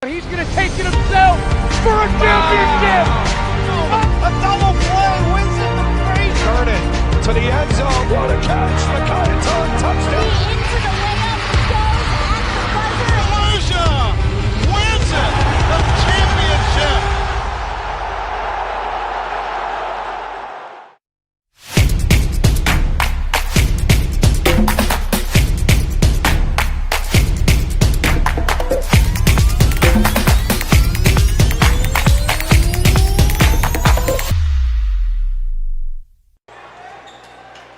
He's going to take it himself for a championship. A double play wins it the Raiders. Turn it to the end zone. What a catch. Mechanicville touchdown. Into the layup goes at the buzzer. Wins it. The championship.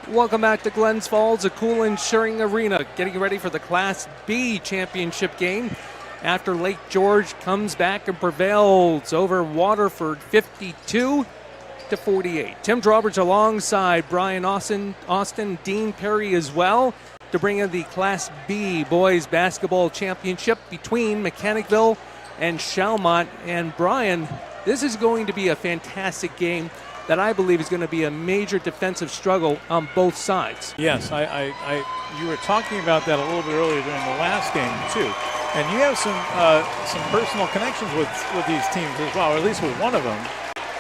Welcome back to Glens Falls, a cool Insuring Arena, getting ready for the Class B championship game after Lake George comes back and prevails over Waterford 52-48. Tim Drawbridge alongside Brian Austin, Dean Perry as well to bring in the Class B boys basketball championship between Mechanicville and Schalmont. And Brian, this is going to be a fantastic game that I believe is going to be a major defensive struggle on both sides. Yes, you were talking about that a little bit earlier during the last game too, and you have some personal connections with these teams as well, or at least with one of them.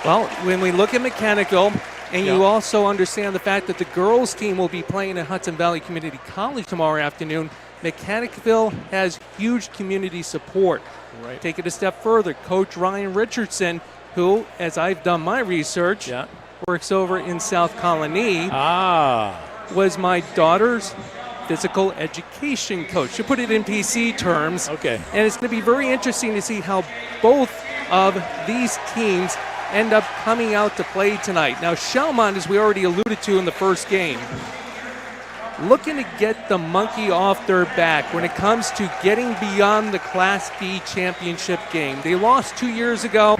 Well, when we look at Mechanicville, and you also understand the fact that the girls team will be playing at Hudson Valley Community College tomorrow afternoon, Mechanicville has huge community support. Right. Take it a step further, Coach Ryan Richardson, who, as I've done my research, works over in South Colony, was my daughter's physical education coach, to put it in PC terms. Okay. And it's going to be very interesting to see how both of these teams end up coming out to play tonight. Now, Schalmont, as we already alluded to in the first game, looking to get the monkey off their back when it comes to getting beyond the Class B championship game. They lost 2 years ago.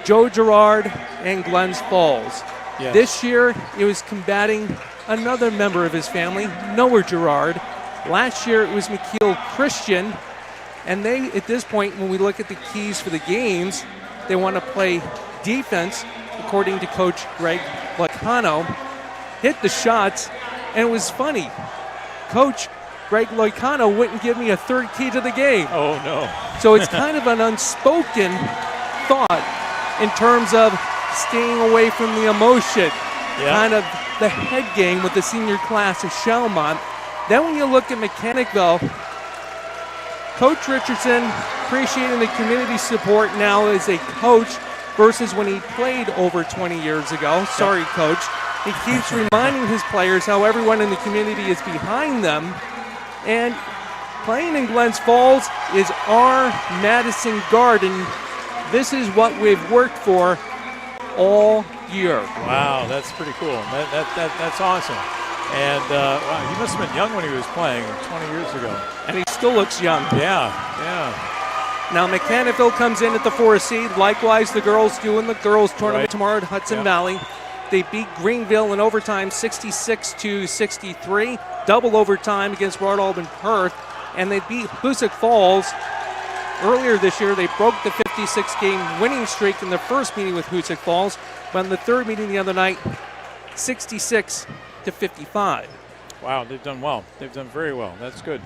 Joe Girard and Glens Falls. Yes. This year, it was combating another member of his family, Noah Girard. Last year, it was McKeel Christian. And they, at this point, when we look at the keys for the games, they want to play defense, according to Coach Greg Loicano, hit the shots, and it was funny. Coach Greg Loicano wouldn't give me a third key to the game. Oh, no. So it's kind of an unspoken thought in terms of staying away from the emotion, kind of the head game with the senior class of Schalmont. Then when you look at Mechanicville, Coach Richardson appreciating the community support now as a coach versus when he played over 20 years ago. Sorry, Coach. He keeps reminding his players how everyone in the community is behind them. And playing in Glens Falls is our Madison Garden. This is what we've worked for all year. Wow, that's pretty cool. That's awesome. And wow, he must have been young when he was playing 20 years ago. And he still looks young. Yeah. Now Mechanicville comes in at the 4 seed. Likewise, the girls do in the girls tournament tomorrow at Hudson Valley. They beat Greenville in overtime 66-63. Double overtime against Rardolph Perth. And they beat Hoosick Falls. Earlier this year, they broke the 56-game winning streak in their first meeting with Hoosick Falls, but in the third meeting the other night, 66-55. Wow, they've done well. They've done very well. That's good.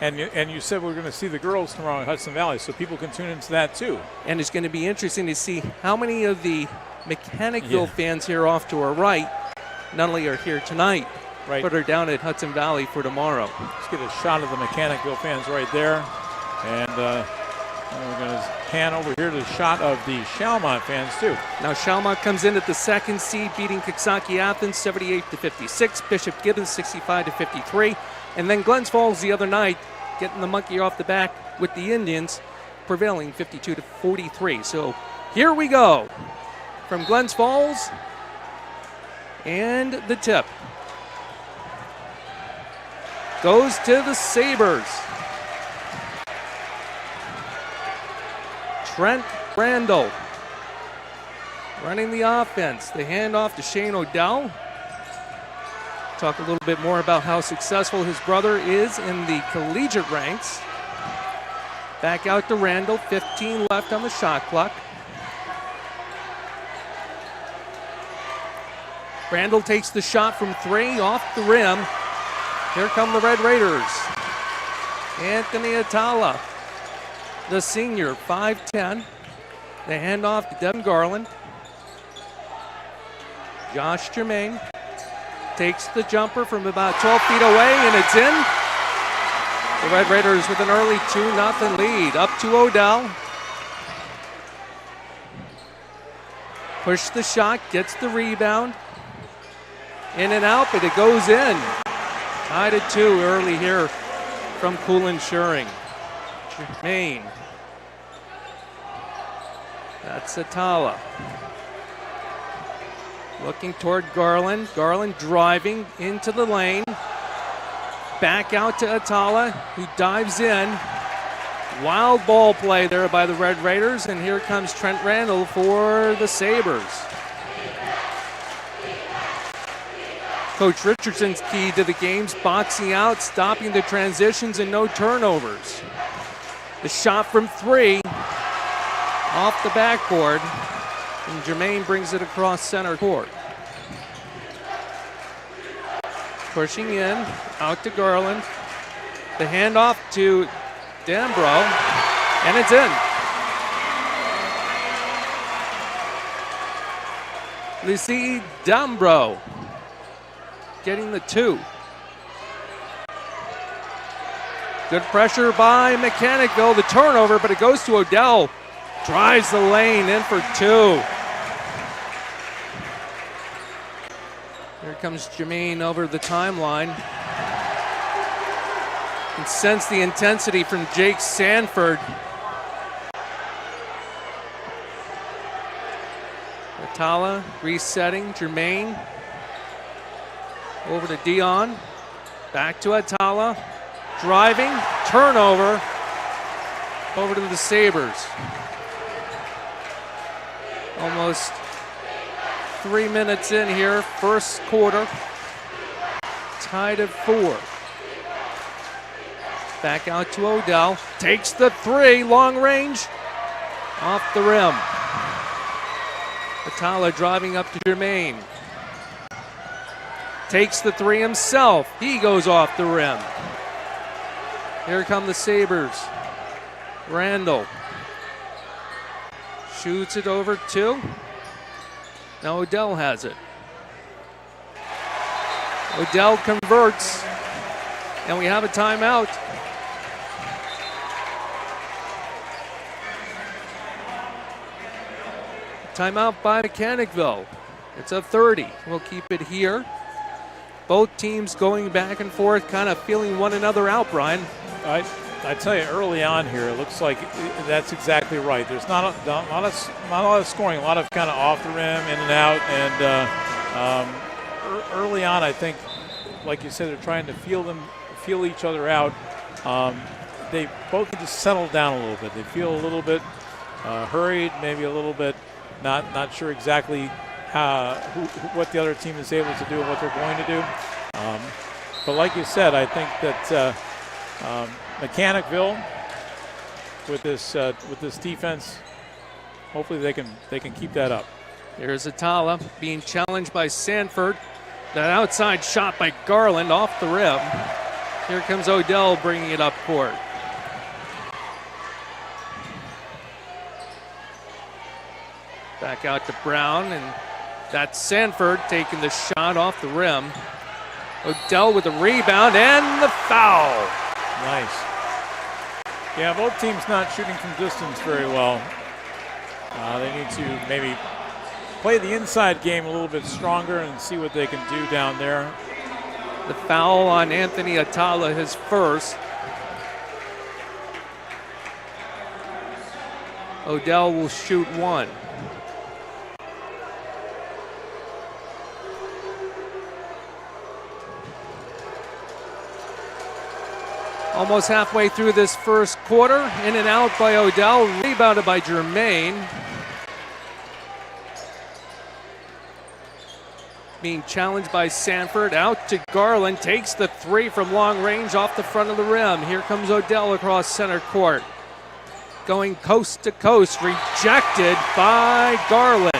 And you said we're going to see the girls tomorrow in Hudson Valley, so people can tune into that too. And it's going to be interesting to see how many of the Mechanicville fans here off to our right not only are here tonight, but are down at Hudson Valley for tomorrow. Let's get a shot of the Mechanicville fans right there. And we're going to pan over here to the shot of the Schalmont fans, too. Now, Schalmont comes in at the 2nd seed, beating Coxsackie Athens 78-56, Bishop Gibbons 65-53, and then Glens Falls the other night getting the monkey off the back with the Indians, prevailing 52-43. So here we go from Glens Falls, and the tip goes to the Sabres. Trent Randall running the offense. The handoff to Shane O'Dell. Talk a little bit more about how successful his brother is in the collegiate ranks. Back out to Randall, 15 left on the shot clock. Randall takes the shot from 3 off the rim. Here come the Red Raiders. Anthony Atala the senior, 5'10". They hand off to Devin Garland. Josh Germain takes the jumper from about 12 feet away, and it's in. The Red Raiders with an early 2-0 lead. Up to Odell. Push the shot, gets the rebound. In and out, but it goes in. Tied at 2 early here from Cool Insuring. Germain. That's Atala. Looking toward Garland. Garland driving into the lane. Back out to Atala, who dives in. Wild ball play there by the Red Raiders, and here comes Trent Randall for the Sabres. Coach Richardson's key to the game's boxing out, stopping the transitions, and no turnovers. The shot from 3 off the backboard, and Germain brings it across center court. Pushing in, out to Garland. The handoff to Dambro, and it's in. Lucy Dambro getting the 2. Good pressure by Mechanicville. The turnover, but it goes to Odell. Drives the lane in for 2. Here comes Jermaine over the timeline. And sense the intensity from Jake Sanford. Atala resetting. Jermaine over to Dion. Back to Atala. Driving. Turnover. Over to the Sabres. Almost 3 minutes in here. First quarter. Tied at 4. Back out to Odell. Takes the 3. Long range. Off the rim. Atala driving up to Jermaine. Takes the 3 himself. He goes off the rim. Here come the Sabres. Randall. Shoots it over 2. Now Odell has it. Odell converts. And we have a timeout. Timeout by Mechanicville. It's a 30. We'll keep it here. Both teams going back and forth, kind of feeling one another out, Brian. I tell you, early on here, it looks like that's exactly right. There's not a lot of scoring, a lot of kind of off the rim, in and out. And early on, I think, like you said, they're trying to feel each other out. They both need to settle down a little bit. They feel a little bit hurried, maybe a little bit not sure exactly what the other team is able to do and what they're going to do. But like you said, I think that Mechanicville with this defense, hopefully they can keep that up. There's Atala being challenged by Sanford. That outside shot by Garland off the rim. Here comes Odell bringing it up court. Back out to Brown, and that's Sanford taking the shot off the rim. Odell with the rebound and the foul. Nice. Yeah, both teams not shooting from distance very well. They need to maybe play the inside game a little bit stronger and see what they can do down there. The foul on Anthony Atala, his first. Odell will shoot 1. Almost halfway through this first quarter. In and out by Odell. Rebounded by Germain. Being challenged by Sanford. Out to Garland. Takes the 3 from long range off the front of the rim. Here comes Odell across center court. Going coast to coast. Rejected by Garland.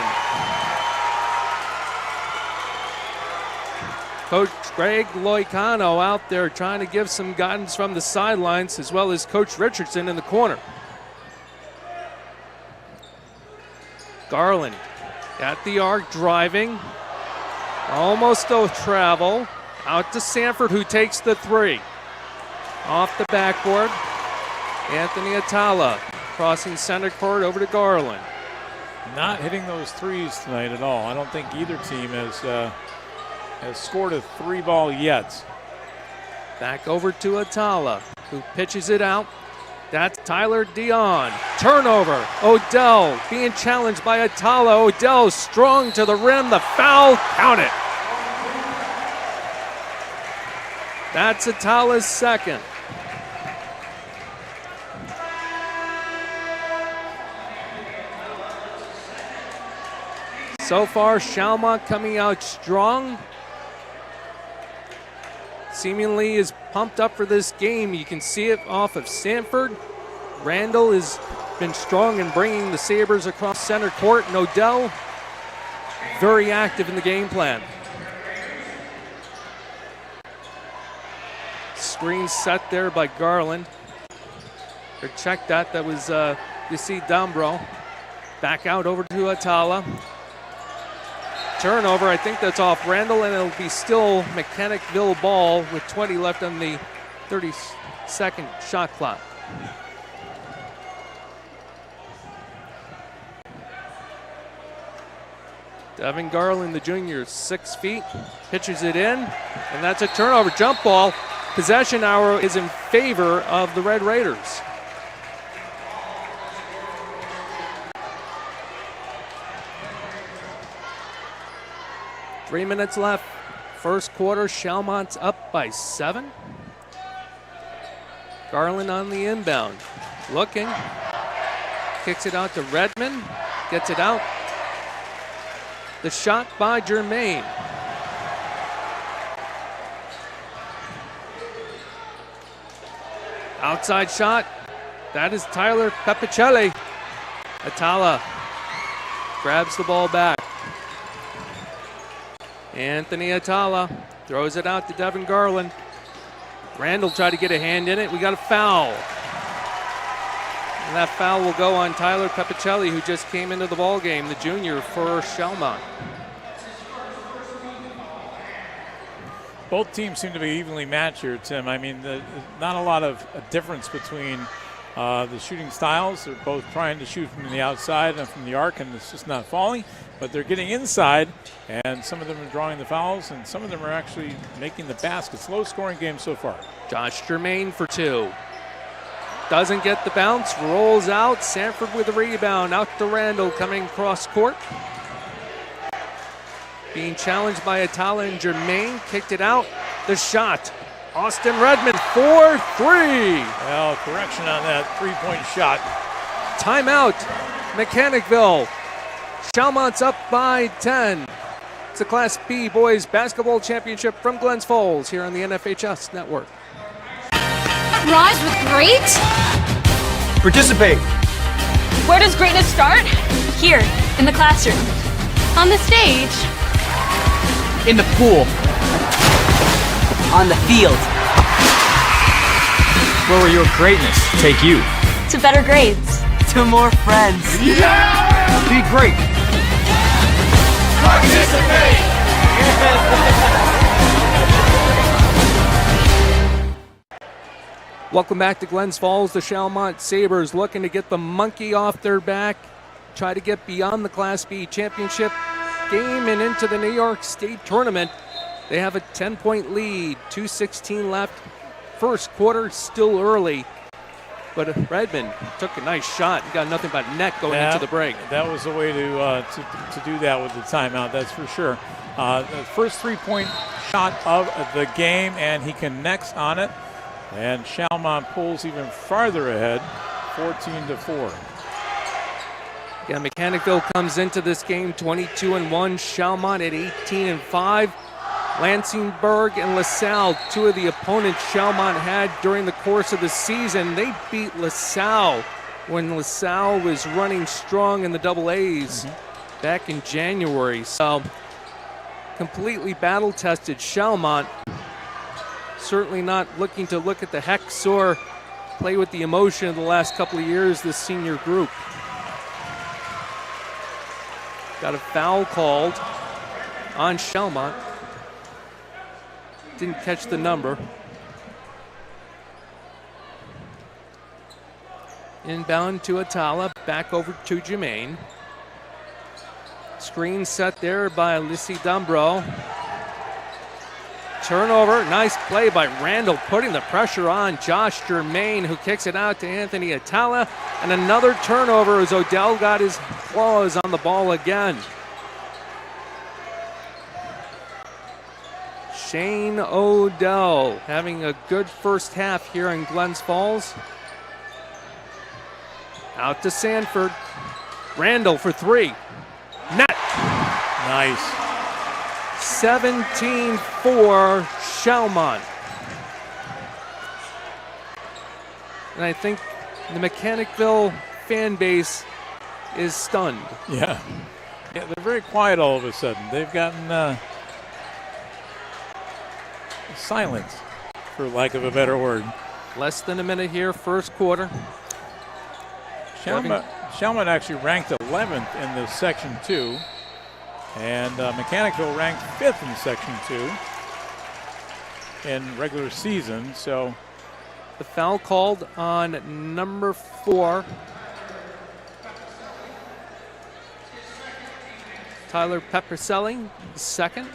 Coach Greg Loicano out there trying to give some guidance from the sidelines, as well as Coach Richardson in the corner. Garland at the arc, driving. Almost no travel. Out to Sanford, who takes the three. Off the backboard. Anthony Atala crossing center court over to Garland. Not hitting those threes tonight at all. I don't think either team has scored a three ball yet. Back over to Atala, who pitches it out. That's Tyler Dion. Turnover. Odell being challenged by Atala. Odell strong to the rim. The foul. Count it. That's Atala's second. So far, Schalmont coming out strong. Seemingly is pumped up for this game. You can see it off of Sanford. Randall has been strong in bringing the Sabres across center court. And Odell, very active in the game plan. Screen set there by Garland. Or check that. That was, you see Dombro. Back out over to Atala. Turnover, I think that's off Randall, and it'll be still Mechanicville ball with 20 left on the 30-second shot clock. Devin Garland, the junior, 6 feet, pitches it in, and that's a turnover. Jump ball. Possession arrow is in favor of the Red Raiders. Three minutes left. First quarter, Schalmont's up by 7. Garland on the inbound. Looking. Kicks it out to Redmond. Gets it out. The shot by Germain. Outside shot. That is Tyler Pepicelli. Atala grabs the ball back. Anthony Atala throws it out to Devin Garland. Randall tried to get a hand in it. We got a foul. And that foul will go on Tyler Pepicelli, who just came into the ball game, the junior for Schalmont. Both teams seem to be evenly matched here, Tim. I mean, not a lot of difference between the shooting styles. They're both trying to shoot from the outside and from the arc, and it's just not falling. But they're getting inside, and some of them are drawing the fouls, and some of them are actually making the baskets. Low-scoring game so far. Josh Germain for 2. Doesn't get the bounce, rolls out. Sanford with a rebound. Out to Randall coming cross court. Being challenged by Atala and Germain. Kicked it out. The shot. Austin Redmond, 4-3. Well, correction on that three-point shot. Timeout. Mechanicville. Schalmont's up by 10. It's the Class B Boys Basketball Championship from Glens Falls here on the NFHS Network. Rise with great? Participate. Where does greatness start? Here, in the classroom. On the stage. In the pool. On the field. Where will your greatness take you? To better grades. To more friends. Yeah! Be great. Participate! Welcome back to Glens Falls. The Schalmont Sabres looking to get the monkey off their back, try to get beyond the Class B championship game and into the New York State tournament. They have a 10-point lead, 2:16 left. First quarter still early, but Redmond took a nice shot and got nothing but net going into the break. That was the way to do that with the timeout, that's for sure. The first three-point shot of the game, and he connects on it. And Schalmont pulls even farther ahead, 14-4. Yeah, Mechanicville comes into this game 22-1. Schalmont at 18-5. Lansingburg and LaSalle, two of the opponents Schalmont had during the course of the season. They beat LaSalle when LaSalle was running strong in the double A's back in January. So completely battle-tested Schalmont. Certainly not looking to look at the hex or play with the emotion of the last couple of years, this senior group. Got a foul called on Schalmont. Didn't catch the number. Inbound to Atala, back over to Jermaine. Screen set there by Lissy Dumbro. Turnover, nice play by Randall, putting the pressure on Josh Germain, who kicks it out to Anthony Atala. And another turnover as Odell got his claws on the ball again. Shane Odell having a good first half here in Glens Falls. Out to Sanford. Randall for three. Net. Nice. 17-4 Schalmont. And I think the Mechanicville fan base is stunned. Yeah, they're very quiet all of a sudden. They've gotten silence, for lack of a better word. Less than a minute here, first quarter. Schalmont actually ranked 11th in the Section 2, and Mechanicville ranked 5th in Section 2 in regular season. So the foul called on number 4. Tyler Pepercelli, second.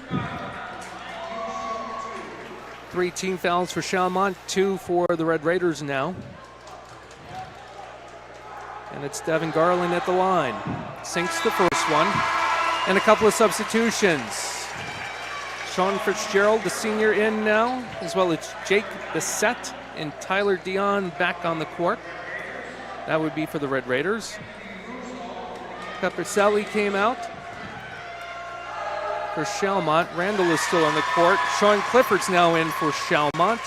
3 team fouls for Schalmont, 2 for the Red Raiders now. And it's Devin Garland at the line. Sinks the first one. And a couple of substitutions. Sean Fitzgerald, the senior, in now, as well as Jake Bissett and Tyler Dion back on the court. That would be for the Red Raiders. Pepercelli came out for Schalmont. Randall is still on the court. Sean Clifford's now in for Schalmont.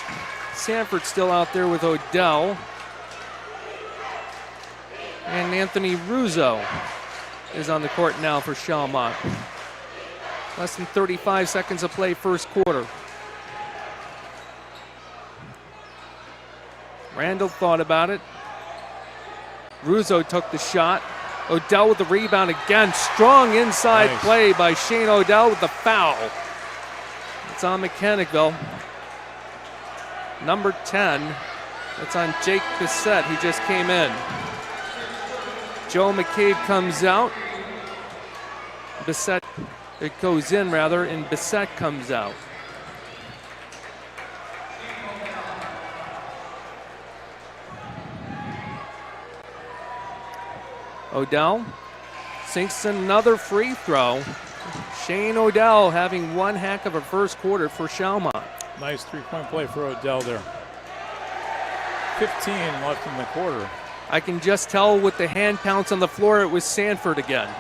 Sanford still out there with Odell. And Anthony Russo is on the court now for Schalmont. Less than 35 seconds of play first quarter. Randall thought about it. Russo took the shot. Odell with the rebound again. Strong inside play by Shane Odell with the foul. It's on Mechanicville. Number 10. That's on Jake Bissett, who just came in. Joe McCabe comes out. Bissett, it goes in rather, and Bissett comes out. Odell sinks another free throw. Shane Odell having one heck of a first quarter for Schalmont. Nice three-point play for Odell there. 15 left in the quarter. I can just tell with the hand pounce on the floor, it was Sanford again.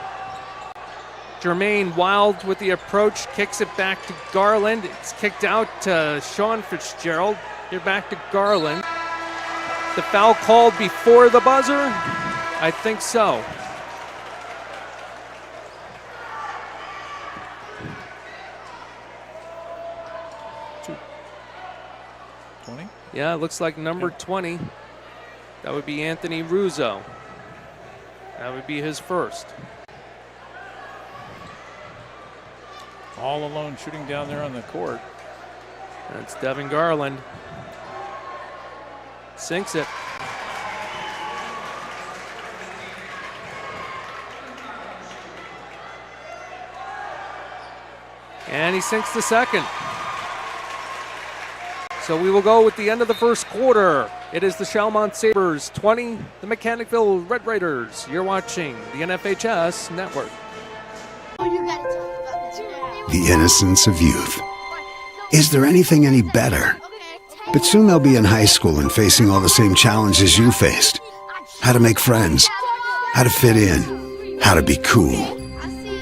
Jermaine Wild with the approach, kicks it back to Garland. It's kicked out to Sean Fitzgerald. You're back to Garland. The foul called before the buzzer? I think so. Yeah, it looks like number 20. That would be Anthony Russo. That would be his first. All alone shooting down there on the court. That's Devin Garland. Sinks it. And he sinks the second. So we will go with the end of the first quarter. It is the Schalmont Sabres 20, the Mechanicville Red Raiders. You're watching the NFHS Network. The innocence of youth. Is there anything any better? But soon they'll be in high school and facing all the same challenges you faced. How to make friends, how to fit in, how to be cool.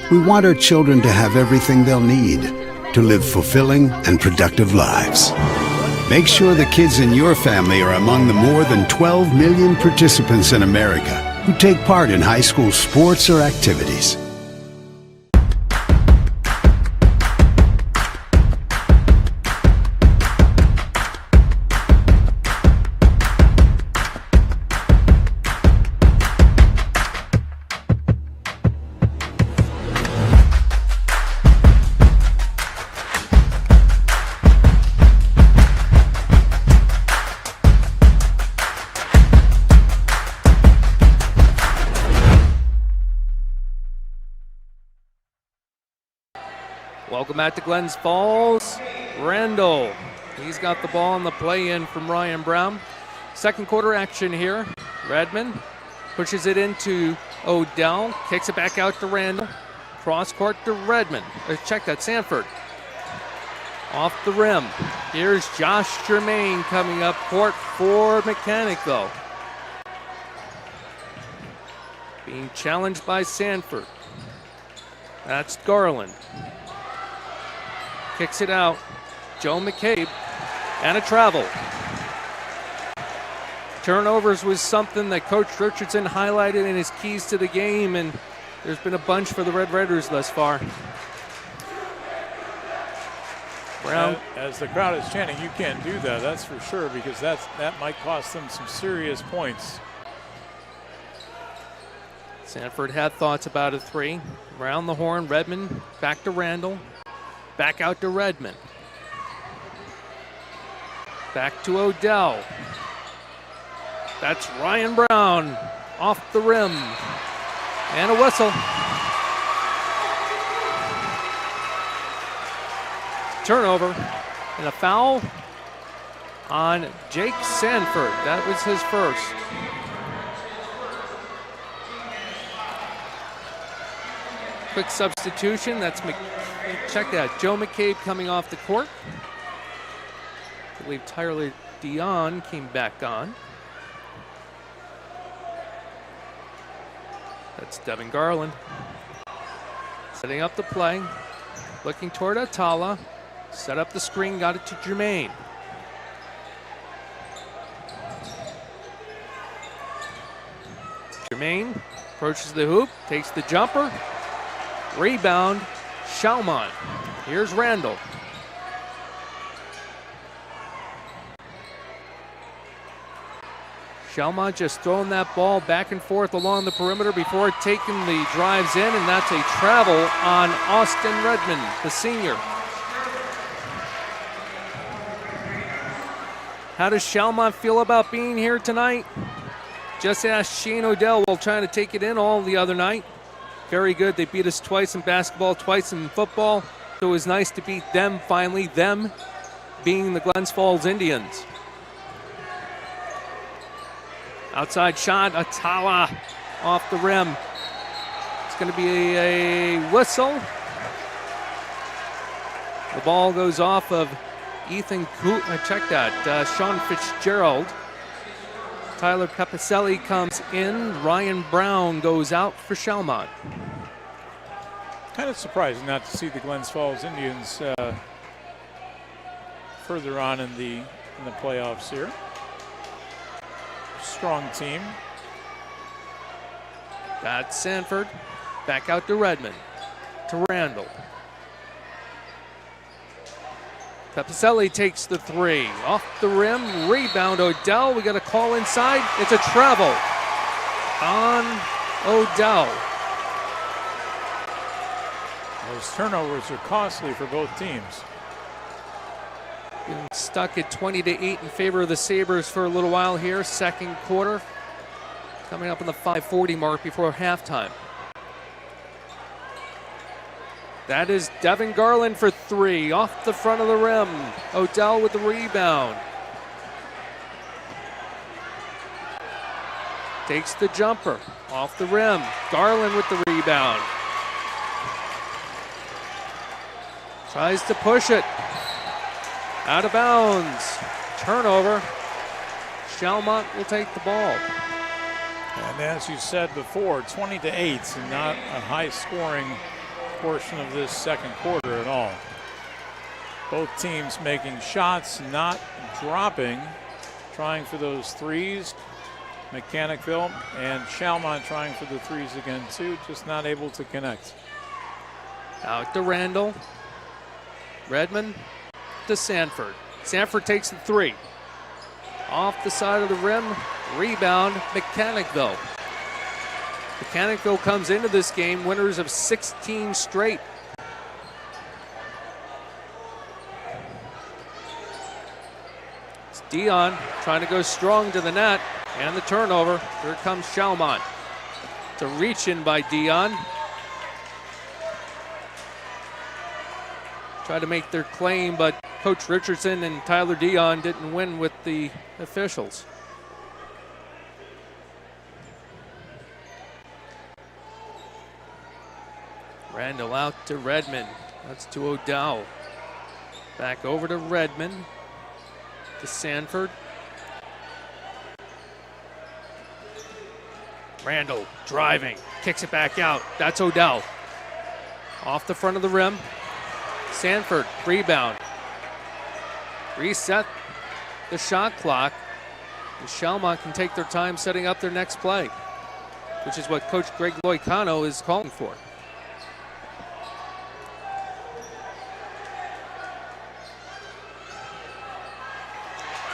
We want our children to have everything they'll need to live fulfilling and productive lives. Make sure the kids in your family are among the more than 12 million participants in America who take part in high school sports or activities. Welcome back to Glens Falls. Randall, he's got the ball on the play-in from Ryan Brown. Second quarter action here. Redmond pushes it into Odell, kicks it back out to Randall. Cross court to Redmond. Check that, Sanford. Off the rim. Here's Josh Germain coming up court for Mechanicville. Being challenged by Sanford. That's Garland. Kicks it out. Joe McCabe. And a travel. Turnovers was something that Coach Richardson highlighted in his keys to the game, and there's been a bunch for the Red Raiders thus far. Brown. As the crowd is chanting, you can't do that, that's for sure, because that might cost them some serious points. Sanford had thoughts about a three. Around the horn, Redmond, back to Randall. Back out to Redmond. Back to Odell. That's Ryan Brown off the rim. And a whistle. Turnover and a foul on Jake Sanford. That was his first. Quick substitution. That's check that. Joe McCabe coming off the court. I believe Tyler Dion came back on. That's Devin Garland. Setting up the play. Looking toward Atala. Set up the screen, got it to Jermaine. Jermaine approaches the hoop, takes the jumper. Rebound, Schalmont. Here's Randall. Schalmont just throwing that ball back and forth along the perimeter before taking the drives in, and that's a travel on Austin Redmond, the senior. How does Schalmont feel about being here tonight? Just asked Shane Odell while trying to take it in all the other night. Very good. They beat us twice in basketball, twice in football. So it was nice to beat them finally, them being the Glens Falls Indians. Outside shot, Atala off the rim. It's going to be a whistle. The ball goes off of Ethan check that, Sean Fitzgerald. Tyler Pepicelli comes in. Ryan Brown goes out for Schalmont. Kind of surprising not to see the Glens Falls Indians further on in the playoffs here. Strong team. That's Sanford. Back out to Redmond. To Randall. Pepicelli takes the three. Off the rim. Rebound Odell. We got a call inside. It's a travel on Odell. Those turnovers are costly for both teams. Been stuck at 20-8 in favor of the Sabres for a little while here. Second quarter. Coming up on the 5:40 mark before halftime. That is Devin Garland for three, off the front of the rim. Odell with the rebound. Takes the jumper, off the rim. Garland with the rebound. Tries to push it. Out of bounds. Turnover. Schalmont will take the ball. And as you said before, 20-8, and not a high-scoring portion of this second quarter at all. Both teams making shots, not dropping, trying for those threes. Mechanicville and Schalmont trying for the threes again too, just not able to connect. Out to Randall. Redmond to Sanford. Sanford takes the three. Off the side of the rim. Rebound, Mechanicville. Mechanicville comes into this game winners of 16 straight. It's Dion trying to go strong to the net, and the turnover. Here comes Schalmont. It's a reach in by Dion. try to make their claim, but Coach Richardson and Tyler Dion didn't win with the officials. Randall out to Redmond. That's to O'Dowd. Back over to Redmond. To Sanford. Randall driving. Kicks it back out. That's O'Dowd. Off the front of the rim. Sanford, rebound. Reset the shot clock. And Schalmont can take their time setting up their next play, which is what Coach Greg Loicano is calling for.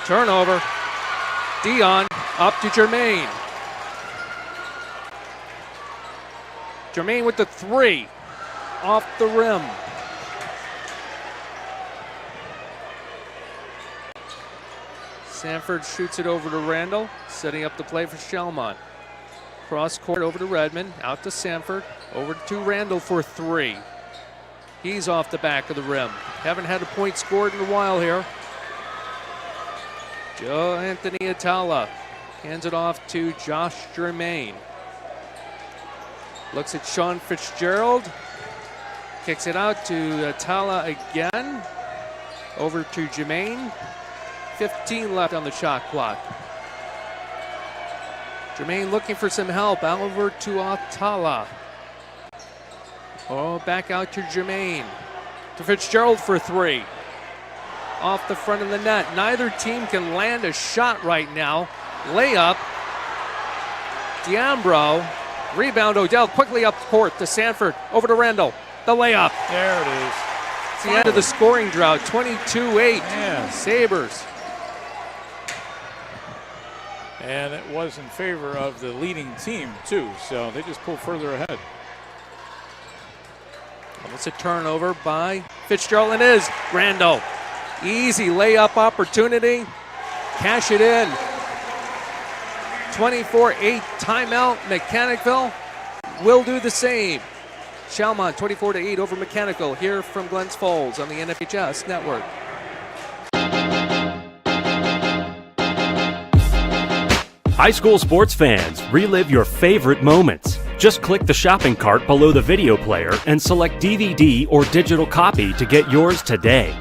Turnover. Dion up to Jermaine. Jermaine with the three. Off the rim. Sanford shoots it over to Randall, setting up the play for Schalmont. Cross court over to Redmond, out to Sanford, over to Randall for three. He's off the back of the rim. Haven't had a point scored in a while here. Joe Anthony Atala hands it off to Josh Jermaine. Looks at Sean Fitzgerald. Kicks it out to Atala again. Over to Jermaine. 15 left on the shot clock. Jermaine looking for some help. Over to Atala. Oh, back out to Jermaine. To Fitzgerald for three. Off the front of the net. Neither team can land a shot right now. Layup. D'Ambro. Rebound. Odell quickly up court to Sanford. Over to Randall. The layup. There it is. It's the end of the scoring drought. 22-8. Yeah. Sabres. And it was in favor of the leading team, too. So they just pulled further ahead. It's a turnover by Fitzgerald, and it is Randall. Easy layup opportunity. Cash it in. 24-8 timeout. Mechanicville will do the same. Schalmont 24-8 over Mechanicville here from Glens Falls on the NFHS network. High school sports fans, relive your favorite moments. Just click the shopping cart below the video player and select DVD or digital copy to get yours today.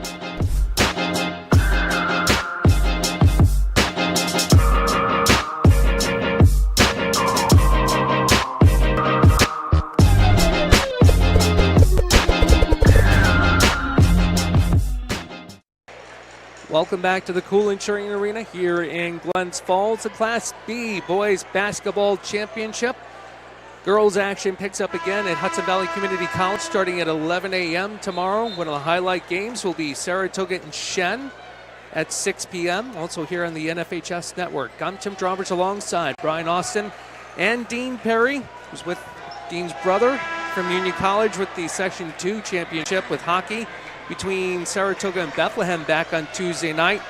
Welcome back to the cool Insuring Arena here in Glens Falls. The Class B Boys Basketball Championship. Girls action picks up again at Hudson Valley Community College starting at 11 a.m. tomorrow. One of the highlight games will be Saratoga and Shen at 6 p.m. Also here on the NFHS network. I'm Tim Drawbridge alongside Brian Austin and Dean Perry, who's with Dean's brother from Union College with the Section 2 championship with hockey between Saratoga and Bethlehem back on Tuesday night.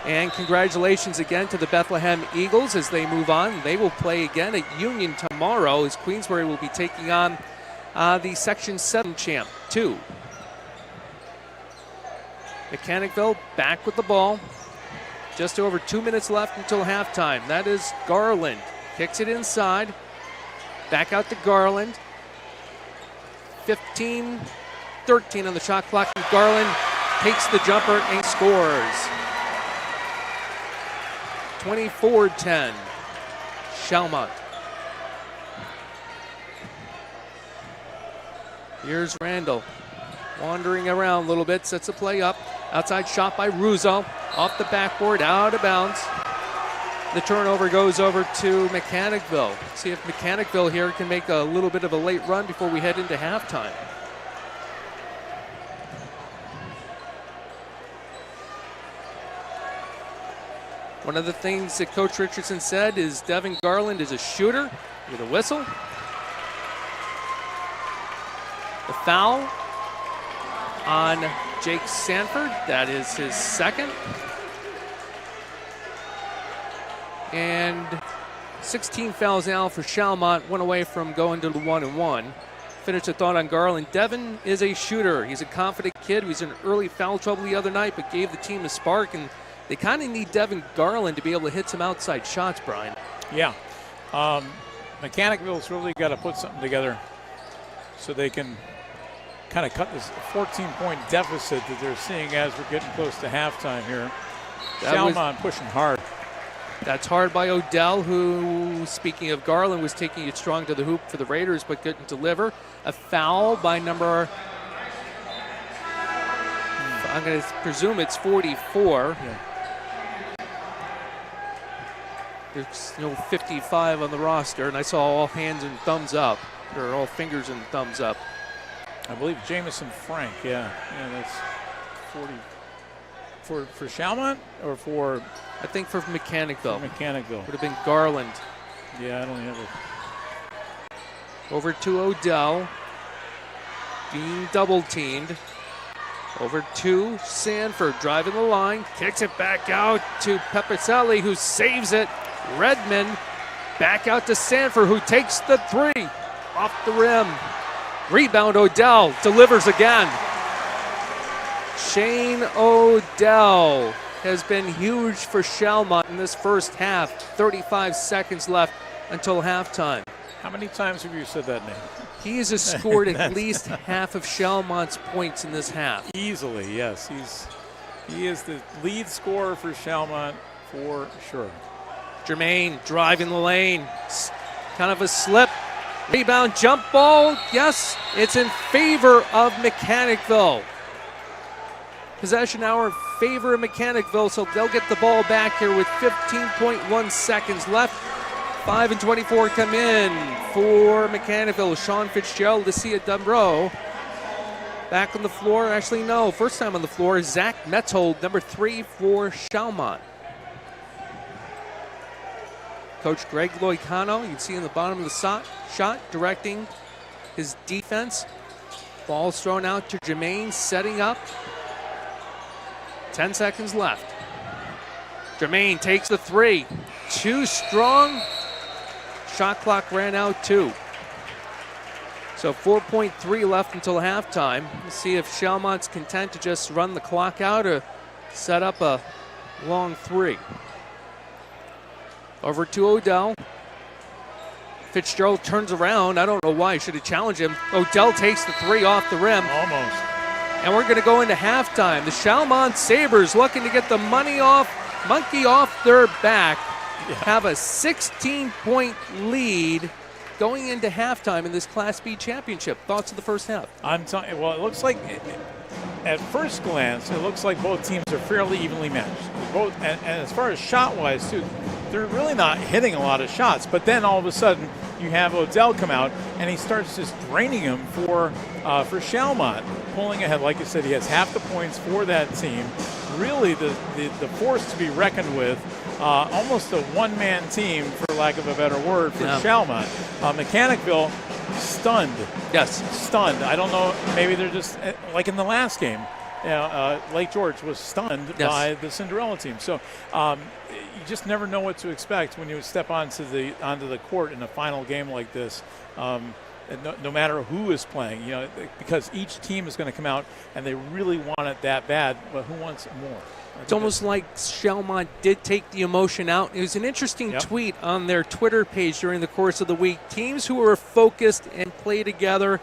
And congratulations again to the Bethlehem Eagles as they move on. They will play again at Union tomorrow as Queensbury will be taking on the Section 7 champ, 2. Mechanicville back with the ball. Just over 2 minutes left until halftime. That is Garland. Kicks it inside. Back out to Garland. 15-13 on the shot clock. And Garland takes the jumper and scores. 24-10. Schalmont. Here's Randall. Wandering around a little bit. Sets the play up. Outside shot by Russo. Off the backboard. Out of bounds. The turnover goes over to Mechanicville. See if Mechanicville here can make a little bit of a late run before we head into halftime. One of the things that Coach Richardson said is Devin Garland is a shooter with a whistle. The foul on Jake Sanford. That is his second. And 16 fouls now for Schalmont. One away from going to the 1-and-1. finish the thought on Garland. Devin is a shooter. He's a confident kid. He was in early foul trouble the other night, but gave the team a spark. And they kind of need Devin Garland to be able to hit some outside shots, Brian. Yeah. Mechanicville's really got to put something together so they can kind of cut this 14-point deficit that they're seeing as we're getting close to halftime here. Schalmont pushing hard. That's hard by Odell, who, speaking of Garland, was taking it strong to the hoop for the Raiders, but couldn't deliver. A foul by number, I'm going to presume it's 44. Yeah. There's no 55 on the roster, and I saw all hands and thumbs up, or all fingers and thumbs up. I believe Jamison Frank, yeah, that's 40. For Schalmont or for? I think for Mechanicville. Mechanicville. Would have been Garland. Yeah, I don't have it. Over to Odell. Being double teamed. Over to Sanford, driving the line. Kicks it back out to Pepicelli, who saves it. Redmond back out to Sanford, who takes the three off the rim. Rebound, Odell delivers again. Shane Odell has been huge for Schalmont in this first half. 35 seconds left until halftime. How many times have you said that name? He has scored at least half of Schalmont's points in this half. Easily, yes. He is the lead scorer for Schalmont for sure. Jermaine driving the lane. Kind of a slip. Rebound, jump ball. Yes, it's in favor of Mechanicville. Possession hour in favor of Mechanicville, so they'll get the ball back here with 15.1 seconds left. 5 and 24 come in for Mechanicville. Sean Fitzgerald, Lucia Dumbrow. Back on the floor, actually no, first time on the floor, Zach Metzold, number 3 for Schalmont. Coach Greg Loicano, you can see in the bottom of the shot, directing his defense. Ball's thrown out to Jermaine, setting up. 10 seconds left. Jermaine takes the three. Too strong. Shot clock ran out too. So 4.3 left until halftime. We'll see if Schalmont's content to just run the clock out or set up a long three. Over to Odell. Fitzgerald turns around. I don't know why. He should have challenged him. Odell takes the three off the rim. Almost. And we're going to go into halftime. The Schalmont Sabres looking to get the monkey off their back. Yeah. Have a 16-point lead going into halftime in this Class B championship. Thoughts of the first half? Well, it looks like, at first glance, it looks like both teams are fairly evenly matched. And as far as shot-wise, too, they're really not hitting a lot of shots. But then all of a sudden, you have Odell come out, and he starts just draining them for Schalmont, pulling ahead. Like I said, he has half the points for that team. Really the force to be reckoned with. Almost a one-man team, for lack of a better word, for Schalmont. Mechanicville, stunned. Yes. Stunned. I don't know, maybe they're just, like in the last game, Lake George was stunned by the Cinderella team. So you just never know what to expect when you step onto the court in a final game like this. No matter who is playing, because each team is going to come out and they really want it that bad, but who wants it more? It's almost like Schalmont did take the emotion out. It was an interesting tweet on their Twitter page during the course of the week. Teams who are focused and play together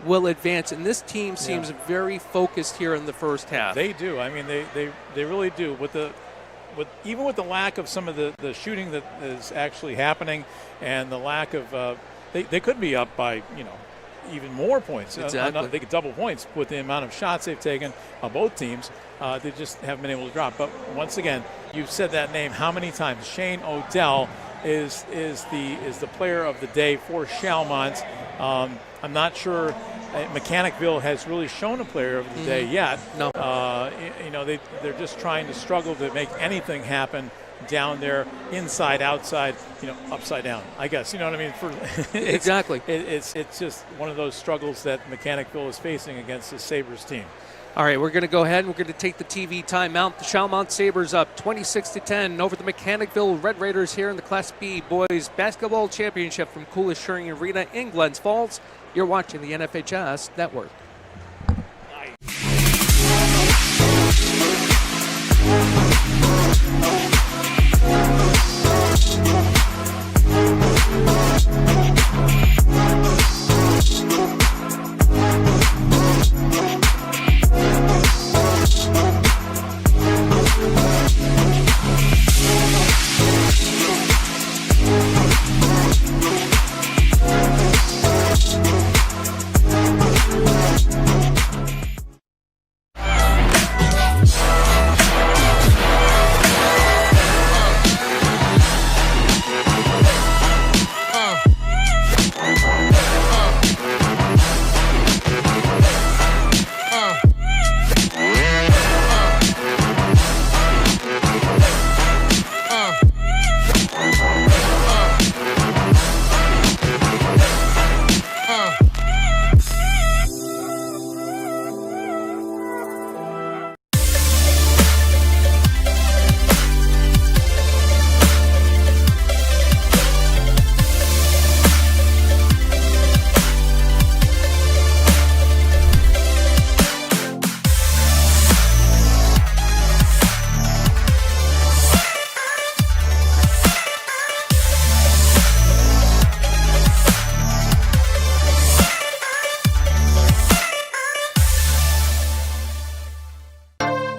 will advance, and this team seems very focused here in the first half. They do. I mean, they really do. Even with the lack of some of the shooting that is actually happening, and the lack of they could be up by even more points. Exactly. They could double points with the amount of shots they've taken on both teams. They just haven't been able to drop. But once again, you've said that name how many times? Shane Odell is the player of the day for Schalmont. I'm not sure Mechanicville has really shown a player of the day yet. No. They're just trying to struggle to make anything happen down there, inside, outside, upside down, I guess. You know what I mean? Exactly. It's just one of those struggles that Mechanicville is facing against the Sabres team. All right, we're going to go ahead and we're going to take the TV timeout. The Schalmont Sabres up 26-10 over the Mechanicville Red Raiders here in the Class B Boys Basketball Championship from Insuring Arena in Glens Falls. You're watching the NFHS Network.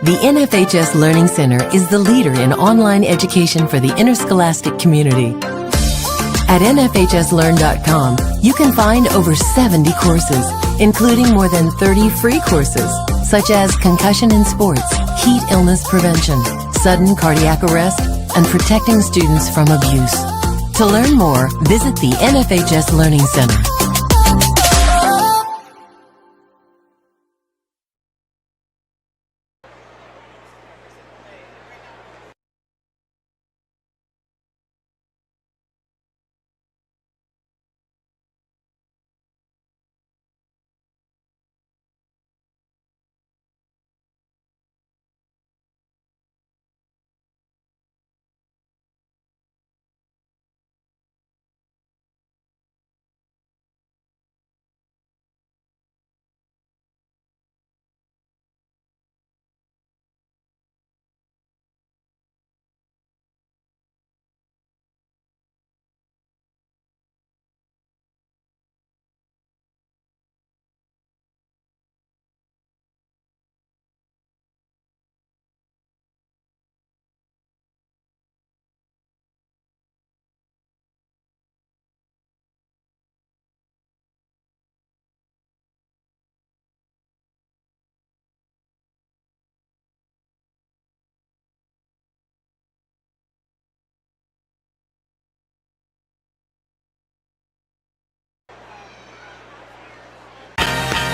The NFHS Learning Center is the leader in online education for the interscholastic community. At NFHSLearn.com, you can find over 70 courses, including more than 30 free courses, such as concussion in sports, heat illness prevention, sudden cardiac arrest, and protecting students from abuse. To learn more, visit the NFHS Learning Center.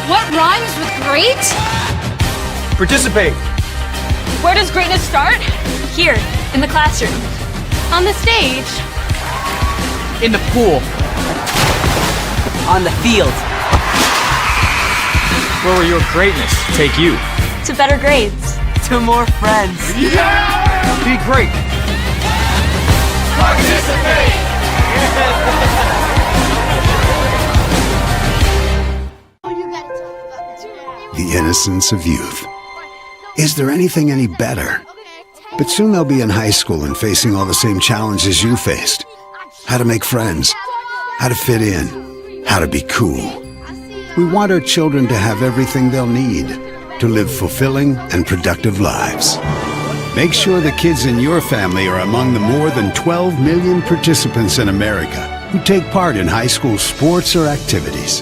What rhymes with great? Participate. Where does greatness start? Here, in the classroom. On the stage. In the pool. On the field. Where will your greatness take you? To better grades. To more friends. Yeah! Be great. Participate! The innocence of youth. Is there anything any better? But soon they'll be in high school and facing all the same challenges you faced. How to make friends, how to fit in, how to be cool. We want our children to have everything they'll need to live fulfilling and productive lives. Make sure the kids in your family are among the more than 12 million participants in America who take part in high school sports or activities.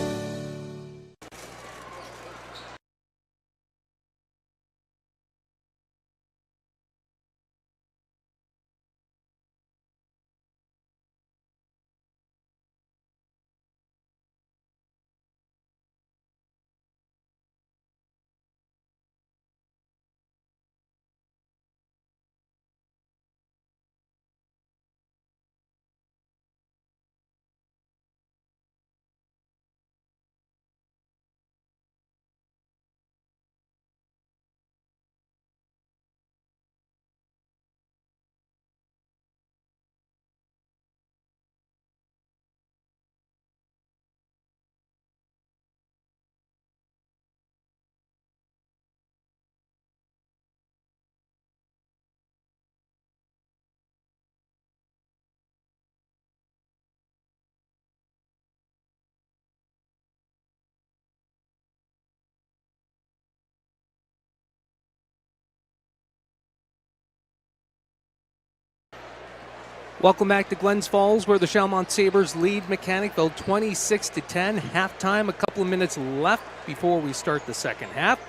Welcome back to Glens Falls, where the Schalmont Sabres lead Mechanicville 26-10. Halftime, a couple of minutes left before we start the second half.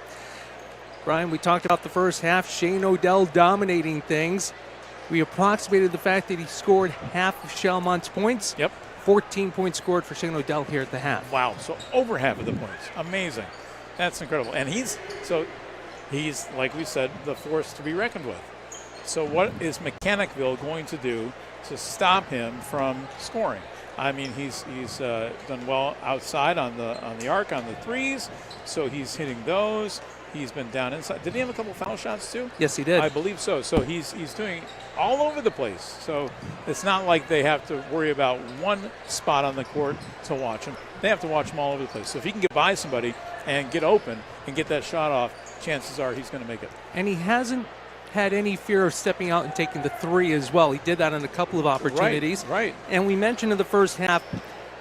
Brian, we talked about the first half, Shane O'Dell dominating things. We approximated the fact that he scored half of Schalmont's points. Yep. 14 points scored for Shane O'Dell here at the half. Wow, so over half of the points. Amazing. That's incredible. And he's, like we said, the force to be reckoned with. So what is Mechanicville going to do to stop him from scoring? I mean, he's done well outside on the arc on the threes, so he's hitting those. He's been down inside. Did he have a couple foul shots too? Yes, he did. I believe so. So he's doing all over the place. So it's not like they have to worry about one spot on the court to watch him. They have to watch him all over the place. So if he can get by somebody and get open and get that shot off, chances are he's going to make it. And he hasn't had any fear of stepping out and taking the three as well. He did that on a couple of opportunities. Right. And we mentioned in the first half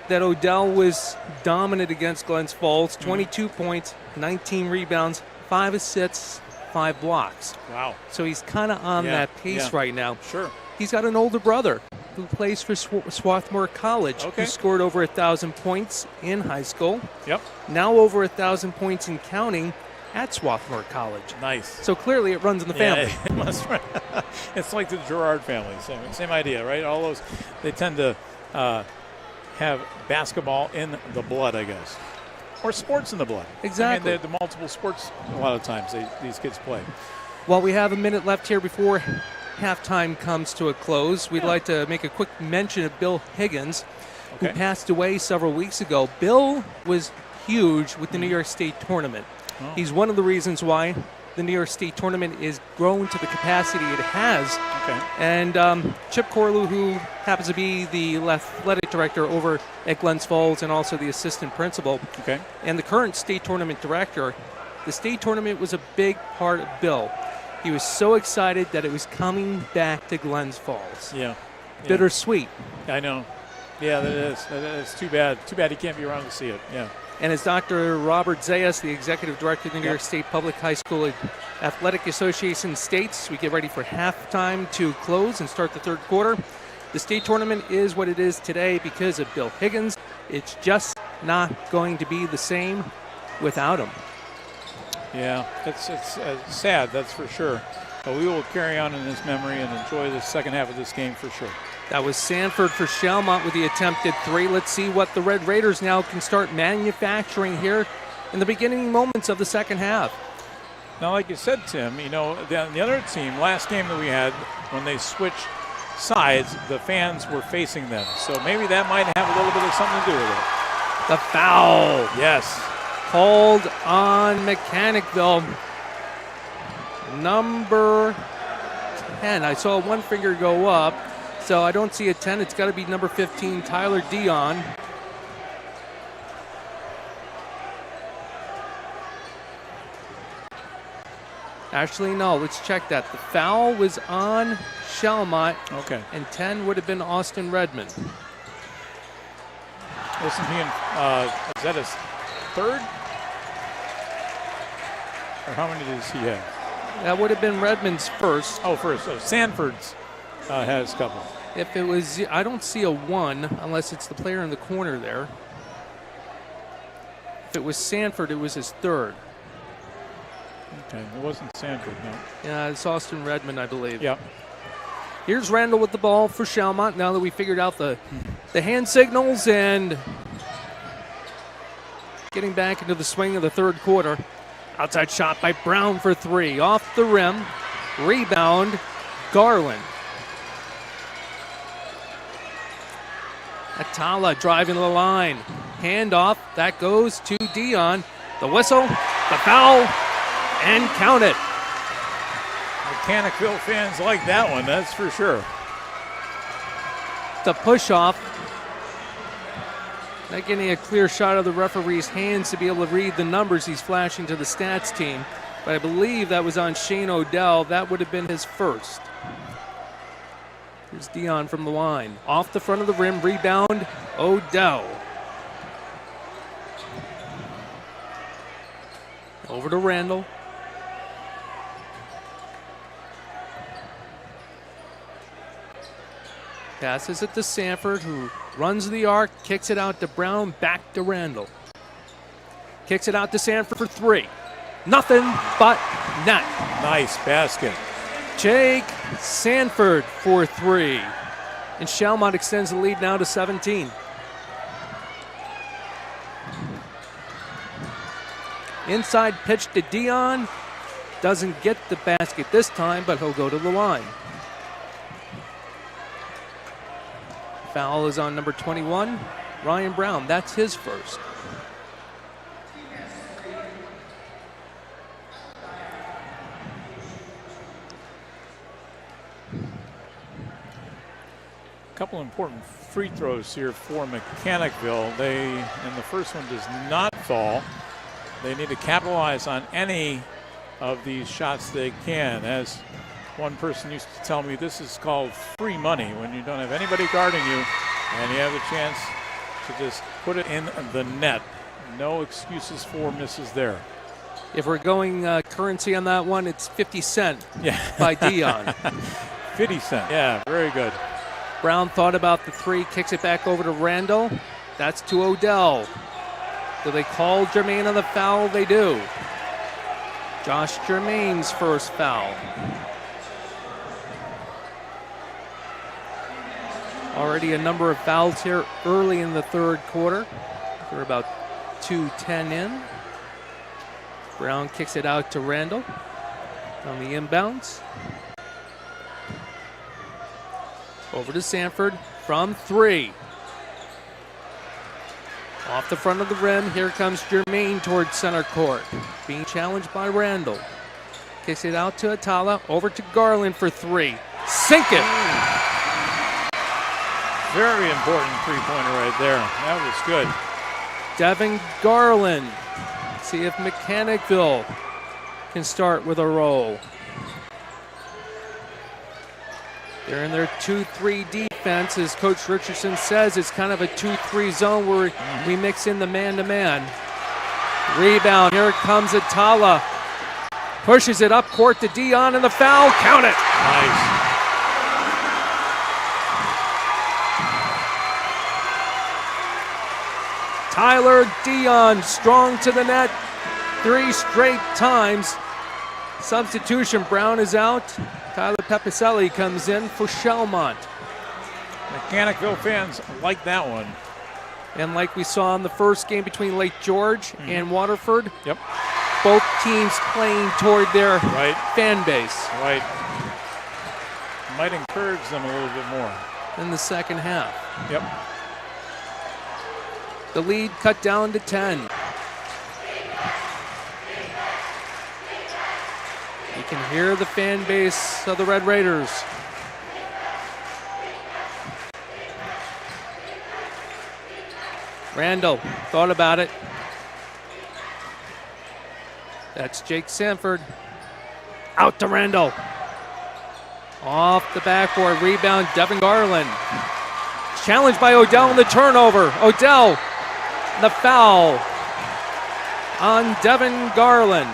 that O'Dell was dominant against Glens Falls. 22 points, 19 rebounds, 5 assists, 5 blocks. Wow. So he's kind of on that pace right now. Sure. He's got an older brother who plays for Swarthmore College, who scored over 1,000 points in high school. Yep. Now over 1,000 points and counting at Swarthmore College. Nice. So clearly it runs in the family. Yeah, it must run. It's like the Gerard family. Same idea, right? All those, they tend to have basketball in the blood, I guess. Or sports in the blood. Exactly. I mean, the multiple sports a lot of times these kids play. Well, we have a minute left here before halftime comes to a close. We'd like to make a quick mention of Bill Higgins, who passed away several weeks ago. Bill was huge with the New York State tournament. Oh. He's one of the reasons why the New York State tournament is grown to the capacity it has. Okay. And Chip Corlew, who happens to be the athletic director over at Glens Falls and also the assistant principal, and the current state tournament director, the state tournament was a big part of Bill. He was so excited that it was coming back to Glens Falls. Yeah. Bittersweet. I know. Yeah, that is. That is too bad. Too bad he can't be around to see it. Yeah. And as Dr. Robert Zayas, the executive director of the New York State Public High School Athletic Association, states, we get ready for halftime to close and start the third quarter. The state tournament is what it is today because of Bill Higgins. It's just not going to be the same without him. Yeah, it's sad, that's for sure. But we will carry on in his memory and enjoy the second half of this game for sure. That was Sanford for Schalmont with the attempted three. Let's see what the Red Raiders now can start manufacturing here in the beginning moments of the second half. Now, like you said, Tim, you know, the other team, last game that we had, when they switched sides, the fans were facing them. So maybe that might have a little bit of something to do with it. The foul. Yes. Called on Mechanicville. Number 10. I saw one finger go up. So I don't see a 10. It's got to be number 15, Tyler Dion. Actually, no. Let's check that. The foul was on Schalmont. Okay. And 10 would have been Austin Redmond. Isn't he in, is that his third? Or how many does he have? That would have been Redmond's first. Oh, first. So Sanford's has a couple. If it was, I don't see a 1 unless it's the player in the corner there. If it was Sanford, it was his third. Okay, it wasn't Sanford, no. Yeah, it's Austin Redmond, I believe. Yep. Here's Randall with the ball for Schalmont now that we figured out the hand signals and getting back into the swing of the third quarter. Outside shot by Brown for 3. Off the rim. Rebound, Garland. Atala driving to the line. Handoff. That goes to Dion. The whistle, the foul, and count it. Mechanicville fans like that one, that's for sure. The push-off. Not getting a clear shot of the referee's hands to be able to read the numbers he's flashing to the stats team. But I believe that was on Shane O'Dell. That would have been his first. Here's Dion from the line. Off the front of the rim, rebound, O'Dell. Over to Randall. Passes it to Sanford, who runs the arc, kicks it out to Brown, back to Randall. Kicks it out to Sanford for 3. Nothing but net. Nice basket. Jake Sanford for 3. And Schalmont extends the lead now to 17. Inside pitch to Dion. Doesn't get the basket this time, but he'll go to the line. Foul is on number 21, Ryan Brown. That's his first. A couple important free throws here for Mechanicville. And the first one does not fall. They need to capitalize on any of these shots they can. As one person used to tell me, this is called free money when you don't have anybody guarding you and you have the chance to just put it in the net. No excuses for misses there. If we're going currency on that one, it's 50 cent by Dion. 50 cent, yeah, very good. Brown thought about the 3, kicks it back over to Randall. That's to Odell. Do they call Jermaine on the foul? They do. Josh Jermaine's first foul. Already a number of fouls here early in the third quarter. We're about 2:10 in. Brown kicks it out to Randall on the inbounds. Over to Sanford from 3. Off the front of the rim, here comes Jermaine towards center court. Being challenged by Randall. Kicks it out to Atala, over to Garland for 3. Sink it! Very important three-pointer right there. That was good. Devin Garland. See if Mechanicville can start with a roll. They're in their 2-3 defense. As Coach Richardson says, it's kind of a 2-3 zone where we mix in the man-to-man. Rebound, here comes Atala. Pushes it up court to Dion and the foul. Count it. Nice. Tyler Dion strong to the net 3 straight times. Substitution, Brown is out. Tyler Pepicelli comes in for Schalmont. Mechanicville fans like that one. And like we saw in the first game between Lake George and Waterford, both teams playing toward their fan base. Right. Might encourage them a little bit more. In the second half. Yep. The lead cut down to 10. You can hear the fan base of the Red Raiders. Randall thought about it. That's Jake Sanford. Out to Randall. Off the backboard, rebound, Devin Garland. Challenged by Odell in the turnover. Odell, the foul on Devin Garland.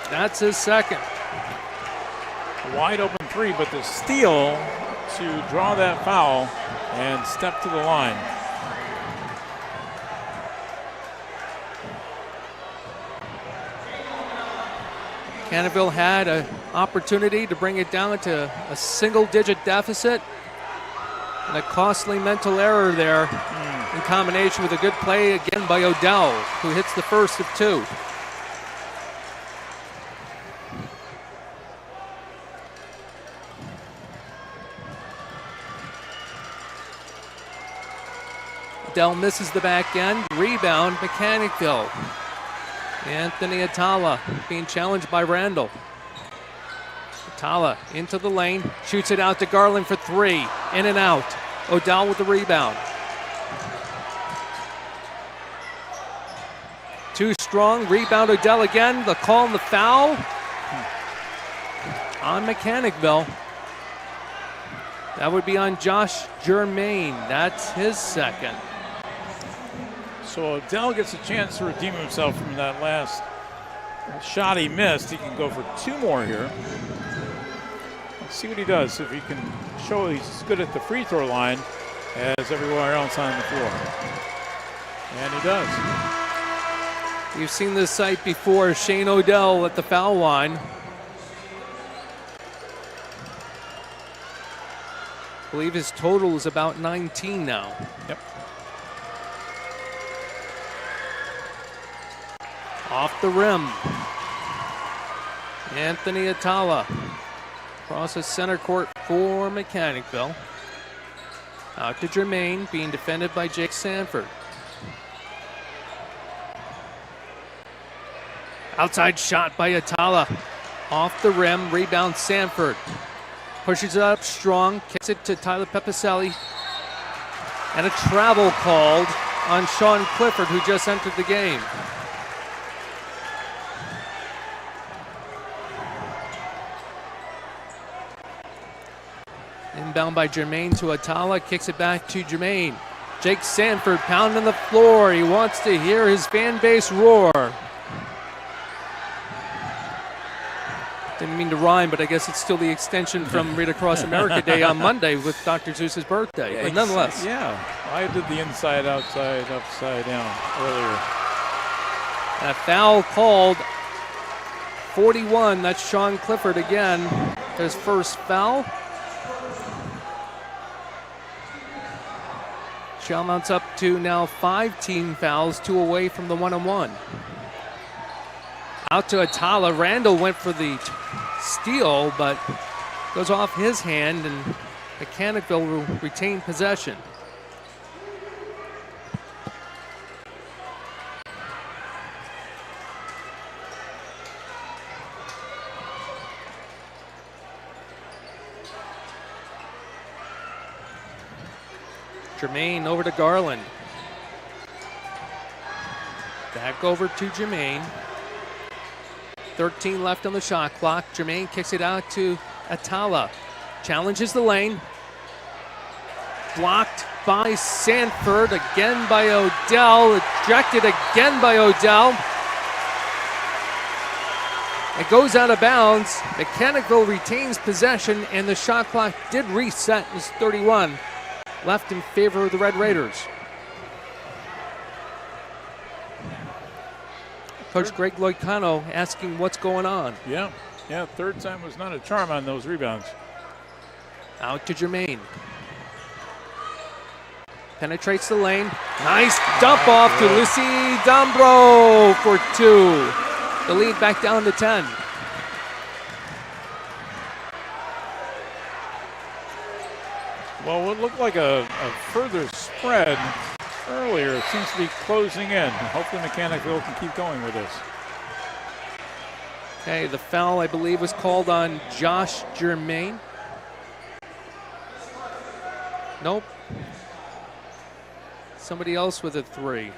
That's his second. Wide open 3, but the steal to draw that foul and step to the line. Mechanicville had an opportunity to bring it down to a single-digit deficit. And a costly mental error there in combination with a good play again by Odell, who hits the first of 2. Odell misses the back end. Rebound, Mechanicville. Anthony Atala being challenged by Randall. Atala into the lane, shoots it out to Garland for 3. In and out. Odell with the rebound. Too strong. Rebound Odell again. The call and the foul on Mechanicville. That would be on Josh Jermaine. That's his second. So Odell gets a chance to redeem himself from that last shot he missed. He can go for 2 more here. see what he does, if he can show he's as good at the free throw line as everywhere else on the floor. And he does. You've seen this sight before. Shane Odell at the foul line. I believe his total is about 19 now. Yep. Off the rim. Anthony Atala crosses center court for Mechanicville. Out to Jermaine, being defended by Jake Sanford. Outside shot by Atala. Off the rim, rebound Sanford. Pushes it up strong, kicks it to Tyler Pepicelli. And a travel called on Sean Clifford, who just entered the game. Inbound by Jermaine to Atala, kicks it back to Jermaine. Jake Sanford pounding the floor. He wants to hear his fan base roar. Didn't mean to rhyme, but I guess it's still the extension from Read Across America Day on Monday with Dr. Zeus's birthday. But nonetheless. Yeah, I did the inside, outside, upside down earlier. And a foul called. 41, that's Sean Clifford again. His first foul. Schalmont's up to now 5 team fouls, 2 away from the 1-on-1. Out to Atala. Randall went for the steal, but goes off his hand, and Mechanicville will retain possession. Jermaine over to Garland. Back over to Jermaine. 13 left on the shot clock. Jermaine kicks it out to Atala. Challenges the lane. Blocked by Sanford. Again by Odell. Ejected again by Odell. It goes out of bounds. Mechanicville retains possession, and the shot clock did reset. It's 31 left in favor of the Red Raiders. Coach Greg Loicano asking what's going on. Yeah, third time was not a charm on those rebounds. Out to Jermaine. Penetrates the lane. Nice dump off to Lucy Dombro for 2. The lead back down to 10. Well, what looked like a further spread earlier seems to be closing in. Hopefully Mechanicville can keep going with this. Okay, the foul, I believe, was called on Josh Jermaine. Nope. Somebody else with a 3.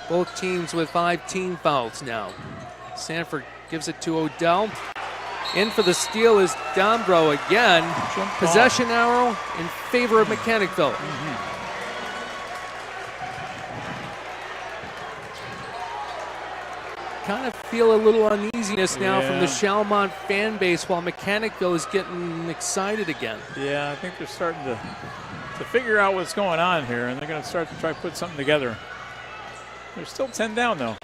Both teams with 5 team fouls now. Sanford gives it to Odell. In for the steal is Dombro again. Possession arrow in favor of Mechanicville. Kind of feel a little uneasiness now from the Schalmont fan base while Mechanicville is getting excited again. Yeah, I think they're starting to figure out what's going on here, and they're going to start to try to put something together. They're still 10 down, though.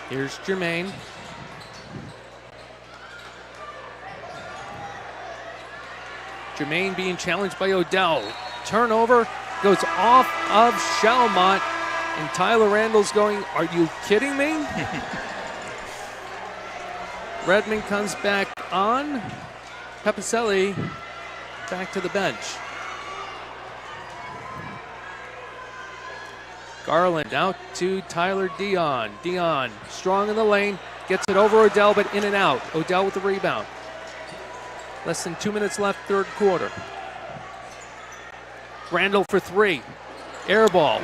Here's Jermaine. Jermaine being challenged by Odell. Turnover goes off of Schalmont, and Tyler Randall's going, are you kidding me? Redmond comes back on. Pepicelli back to the bench. Garland out to Tyler Dion. Dion strong in the lane, gets it over Odell, but in and out. Odell with the rebound. Less than 2 minutes left, third quarter. Randall for 3. Air ball.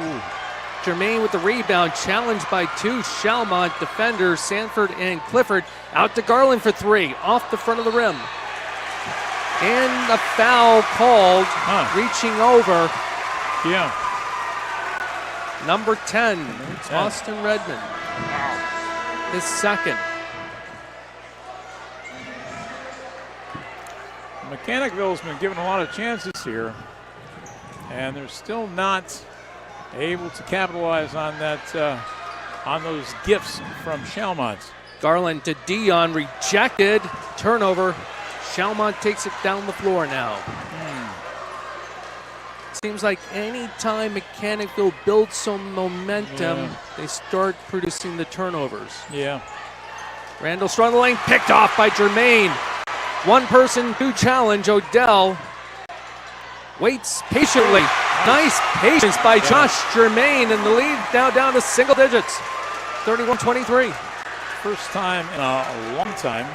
Jermaine with the rebound, challenged by 2 Schalmont defenders, Sanford and Clifford. Out to Garland for 3, off the front of the rim. And a foul called, reaching over. Yeah. Number 10, Austin Redmond. His second. Mechanicville's been given a lot of chances here, and they're still not able to capitalize on that, on those gifts from Schalmont. Garland to Dion, rejected. Turnover. Schalmont takes it down the floor now. Seems like any time Mechanicville builds some momentum, they start producing the turnovers. Yeah. Randall strong the lane, picked off by Jermaine. One person to challenge. Odell waits patiently. Nice patience by Josh Jermaine, and the lead now down to single digits. 31-23. First time in a long time.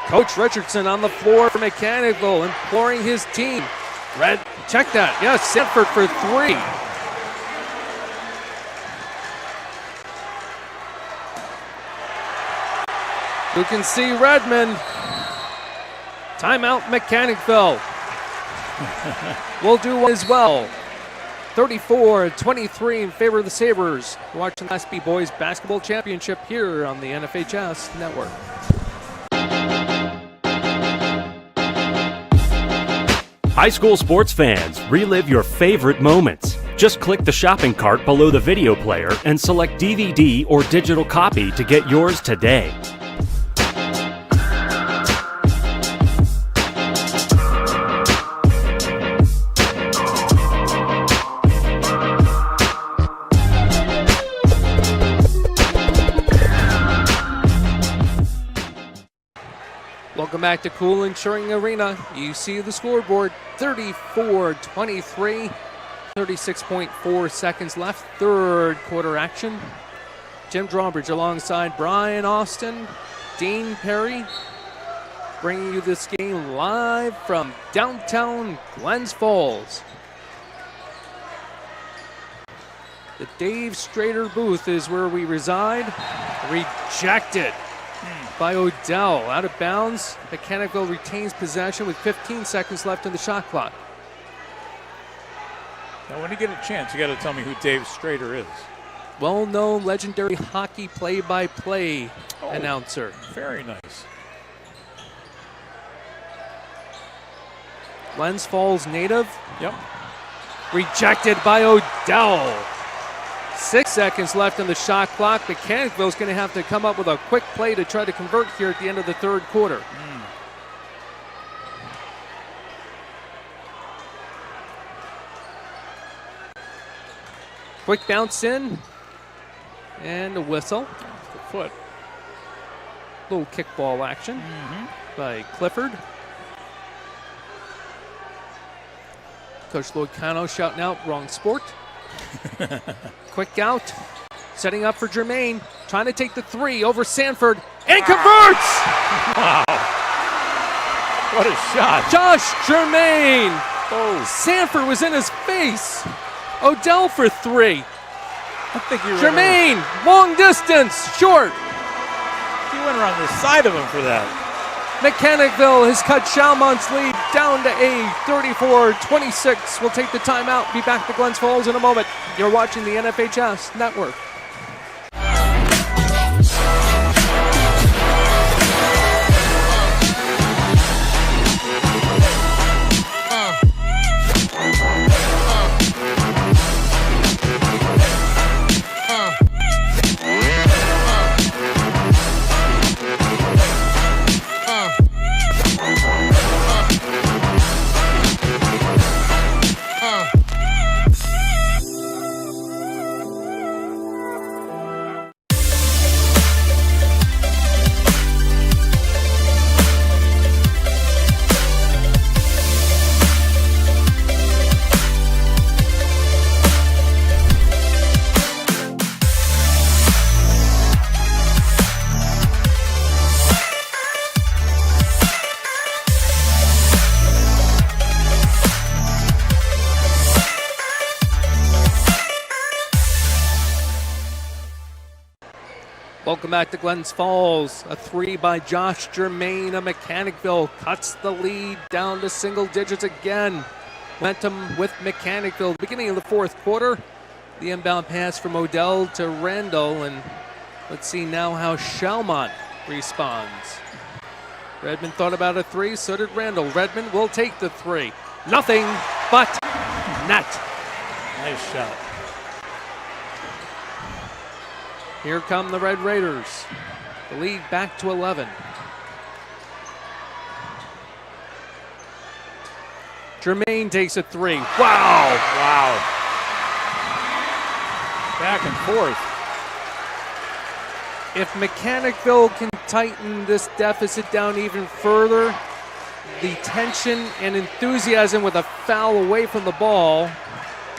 Coach Richardson on the floor for Mechanicville, imploring his team. Red, check that. Yes, Sanford for three. You can see Redmond. Timeout Mechanicville. We'll do one as well. 34-23 in favor of the Sabres. We're watching the Class B Boys Basketball Championship here on the NFHS Network. High school sports fans, relive your favorite moments. Just click the shopping cart below the video player and select DVD or digital copy to get yours today. Welcome back to Cool Insuring Arena. You see the scoreboard, 34-23, 36.4 seconds left, third quarter action. Jim Drawbridge alongside Brian Austin, Dean Perry, bringing you this game live from downtown Glens Falls. The Dave Strader booth is where we reside. Rejected by Odell, out of bounds. Mechanicville retains possession with 15 seconds left in the shot clock. Now, when you get a chance, you got to tell me who Dave Strader is. Well-known, legendary hockey play-by-play announcer. Very nice. Glens Falls native. Yep. Rejected by Odell. 6 seconds left on the shot clock. Mechanicville's going to have to come up with a quick play to try to convert here at the end of the third quarter. Quick bounce in. And a whistle. The foot. Little kickball action by Clifford. Coach Lloyd Cano shouting out, wrong sport. Quick out, setting up for Jermaine, trying to take the three over Sanford, and converts! Wow. What a shot. Josh Jermaine. Oh. Sanford was in his face. Odell for three. I think you Jermaine, long distance, short. You went around the side of him for that. Mechanicville has cut Schalmont's lead down to 34-26. We'll take the timeout. Be back to Glens Falls in a moment. You're watching the NFHS Network. Welcome back to Glens Falls. A three by Josh Jermaine of Mechanicville cuts the lead down to single digits again. Momentum with Mechanicville. Beginning of the fourth quarter. The inbound pass from Odell to Randall. And let's see now how Schalmont responds. Redmond thought about a 3, so did Randall. Redmond will take the 3. Nothing but net. Nice shot. Here come the Red Raiders. The lead back to 11. Jermaine takes a 3. Wow! Wow. Back and forth. If Mechanicville can tighten this deficit down even further, the tension and enthusiasm with a foul away from the ball,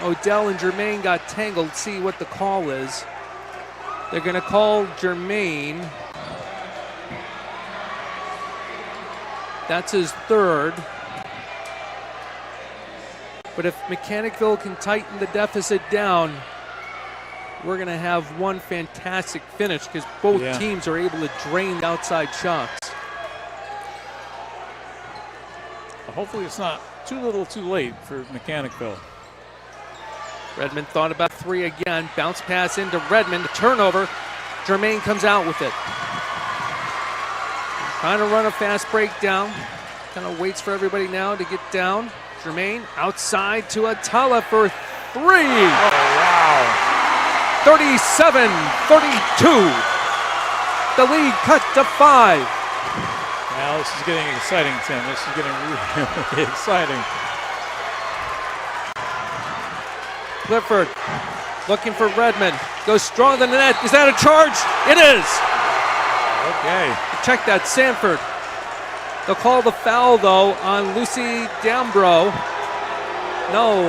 Odell and Jermaine got tangled. See what the call is. They're going to call Jermaine. That's his 3rd. But if Mechanicville can tighten the deficit down, we're going to have one fantastic finish because both teams are able to drain the outside shots. Well, hopefully it's not too little too late for Mechanicville. Redmond thought about 3 again. Bounce pass into Redmond. A turnover. Jermaine comes out with it. Trying to run a fast break down. Kind of waits for everybody now to get down. Jermaine outside to Atala for 3. Oh, wow. 37-32. The lead cut to 5. Now this is getting exciting, Tim. This is getting really exciting. Clifford looking for Redmond. Goes strong than the net. Is that a charge? It is. Okay. Check that, Sanford. They'll call the foul, though, on Lucy Dambro. No.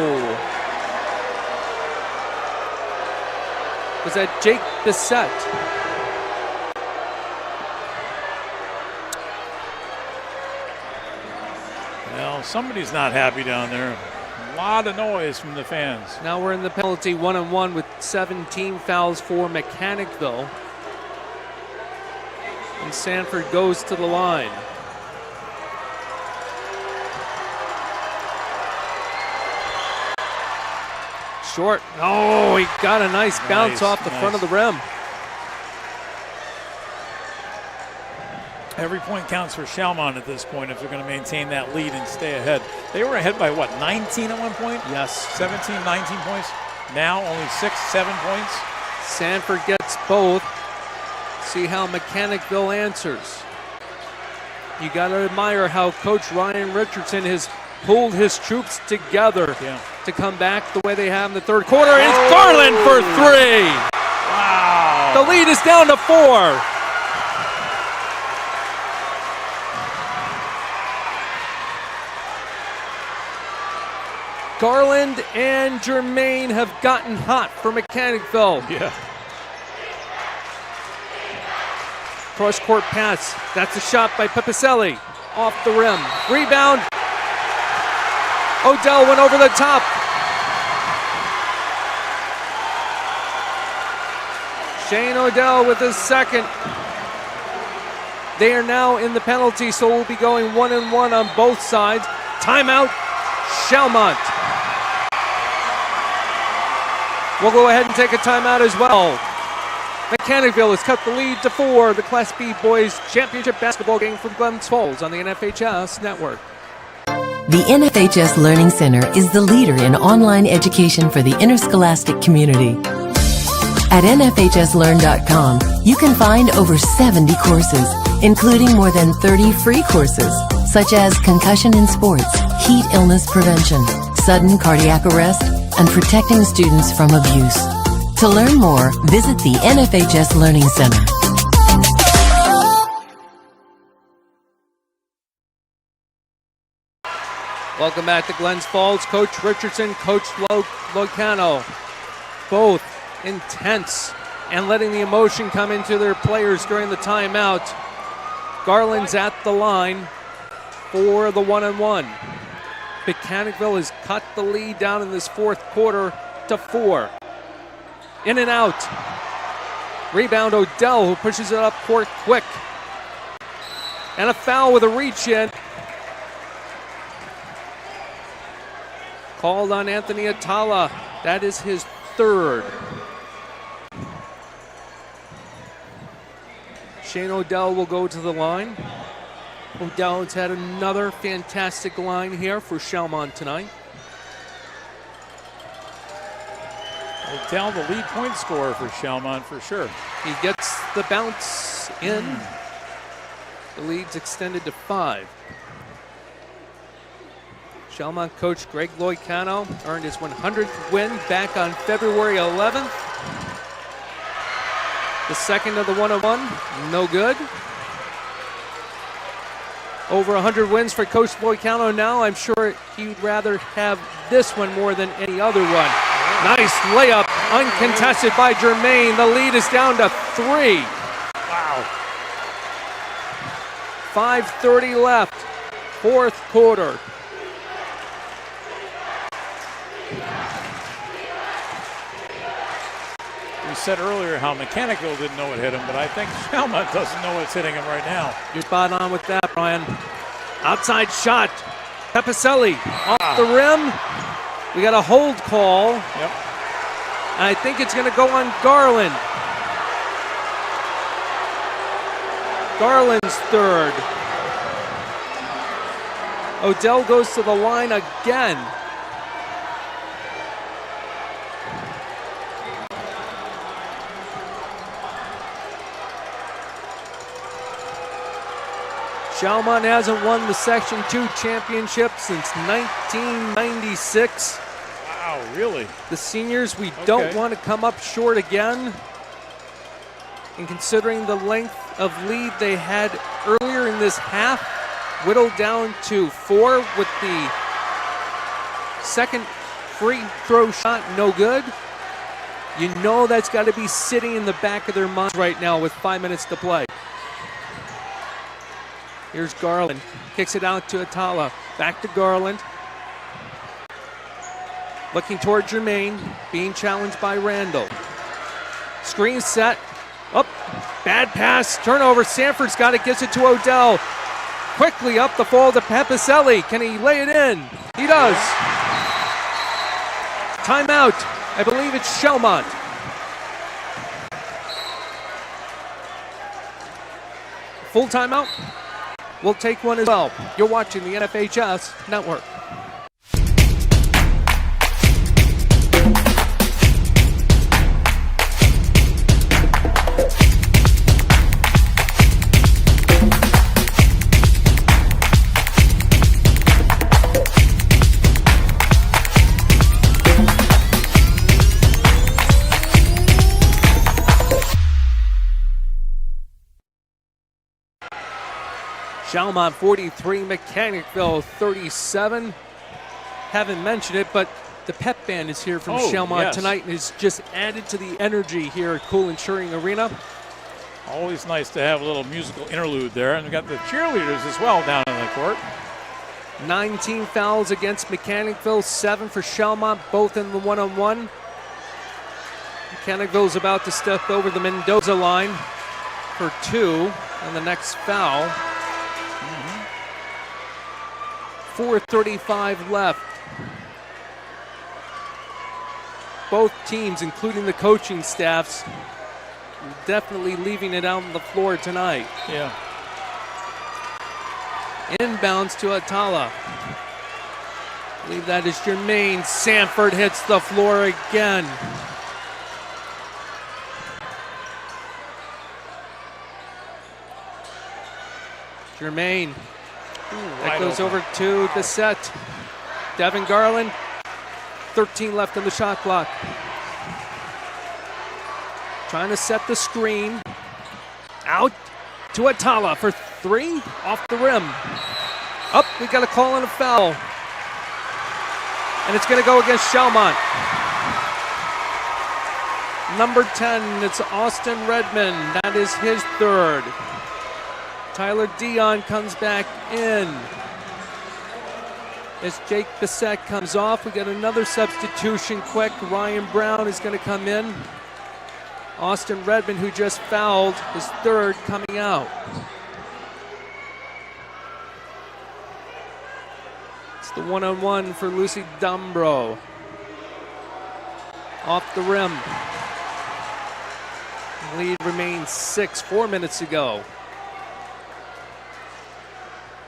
Was that Jake Bissett? Well, somebody's not happy down there. A lot of noise from the fans. Now we're in the penalty 1-on-1 with 17 fouls for Mechanicville. And Sanford goes to the line. Short. Oh, he got a nice bounce off the front of the rim. Every point counts for Schalmont at this point if they're going to maintain that lead and stay ahead. They were ahead by what, 19 at one point? Yes. 17, 19 points. Now only 6, 7 points. Sanford gets both. See how Mechanicville answers. You got to admire how Coach Ryan Richardson has pulled his troops together to come back the way they have in the 3rd quarter. And it's Garland for 3. Wow. The lead is down to 4. Garland and Jermaine have gotten hot for Mechanicville. Yeah. Cross-court pass. That's a shot by Pepicelli. Off the rim. Rebound. Odell went over the top. Shane Odell with his 2nd. They are now in the penalty, so we'll be going 1-on-1 on both sides. Timeout, Schalmont. We'll go ahead and take a timeout as well. Mechanicville has cut the lead to 4. The Class B Boys Championship Basketball game from Glens Falls on the NFHS Network. The NFHS Learning Center is the leader in online education for the interscholastic community. At NFHSLearn.com, you can find over 70 courses, including more than 30 free courses, such as concussion in sports, heat illness prevention, sudden cardiac arrest, and protecting students from abuse. To learn more, visit the NFHS Learning Center. Welcome back to Glens Falls. Coach Richardson, Coach Locano, both intense and letting the emotion come into their players during the timeout. Garland's at the line for the 1-on-1. Mechanicville has cut the lead down in this 4th quarter to 4. In and out. Rebound Odell, who pushes it up court quick. And a foul with a reach in. Called on Anthony Atala. That is his 3rd. Shane Odell will go to the line. Odell has had another fantastic line here for Schalmont tonight. Odell, the lead point scorer for Schalmont for sure. He gets the bounce in. The lead's extended to 5. Schalmont coach Greg Loicano earned his 100th win back on February 11th. The second of the one-on-one, no good. Over 100 wins for Coach Loicano now. I'm sure he'd rather have this one more than any other one. Nice layup, uncontested by Jermaine. The lead is down to 3. Wow. 5:30 left, fourth quarter. We said earlier how Mechanicville didn't know it hit him, but I think Schalmont doesn't know what's hitting him right now. You're spot on with that, Brian. Outside shot. Pepicelli off the rim. We got a hold call. Yep. And I think it's going to go on Garland. Garland's third. Odell goes to the line again. Schalmont hasn't won the Section 2 championship since 1996. Wow, really? The seniors, we don't want to come up short again. And considering the length of lead they had earlier in this half, whittled down to 4 with the second free throw shot, no good. You know that's got to be sitting in the back of their minds right now with 5 minutes to play. Here's Garland, kicks it out to Atala, back to Garland. Looking toward Jermaine, being challenged by Randall. Screen set, up, bad pass, turnover, Sanford's got it, gets it to Odell. Quickly up the fold to Pepicelli, can he lay it in? He does. Timeout, I believe it's Schalmont. Full timeout? We'll take one as well. You're watching the NFHS Network. Schalmont 43, Mechanicville 37. Haven't mentioned it, but the pep band is here from Schalmont tonight and has just added to the energy here at Insuring Arena. Always nice to have a little musical interlude there. And we've got the cheerleaders as well down on the court. 19 fouls against Mechanicville, 7 for Schalmont, both in the one-on-one. Mechanicville's about to step over the Mendoza line for 2 on the next foul. 4:35 left. Both teams, including the coaching staffs, definitely leaving it out on the floor tonight. Yeah. Inbounds to Atala. I believe that is Jermaine. Sanford hits the floor again. Jermaine. That goes over to the set. Devin Garland, 13 left on the shot clock. Trying to set the screen. Out to Atala for 3, off the rim. Up, we got a call on a foul. And it's going to go against Schalmont. Number 10, it's Austin Redmond. That is his third. Tyler Dion comes back in. As Jake Bissett comes off, we got another substitution quick. Ryan Brown is going to come in. Austin Redmond, who just fouled, his third, coming out. It's the one-on-one for Lucy Dumbro. Off the rim. Lead remains 6, 4 minutes to go.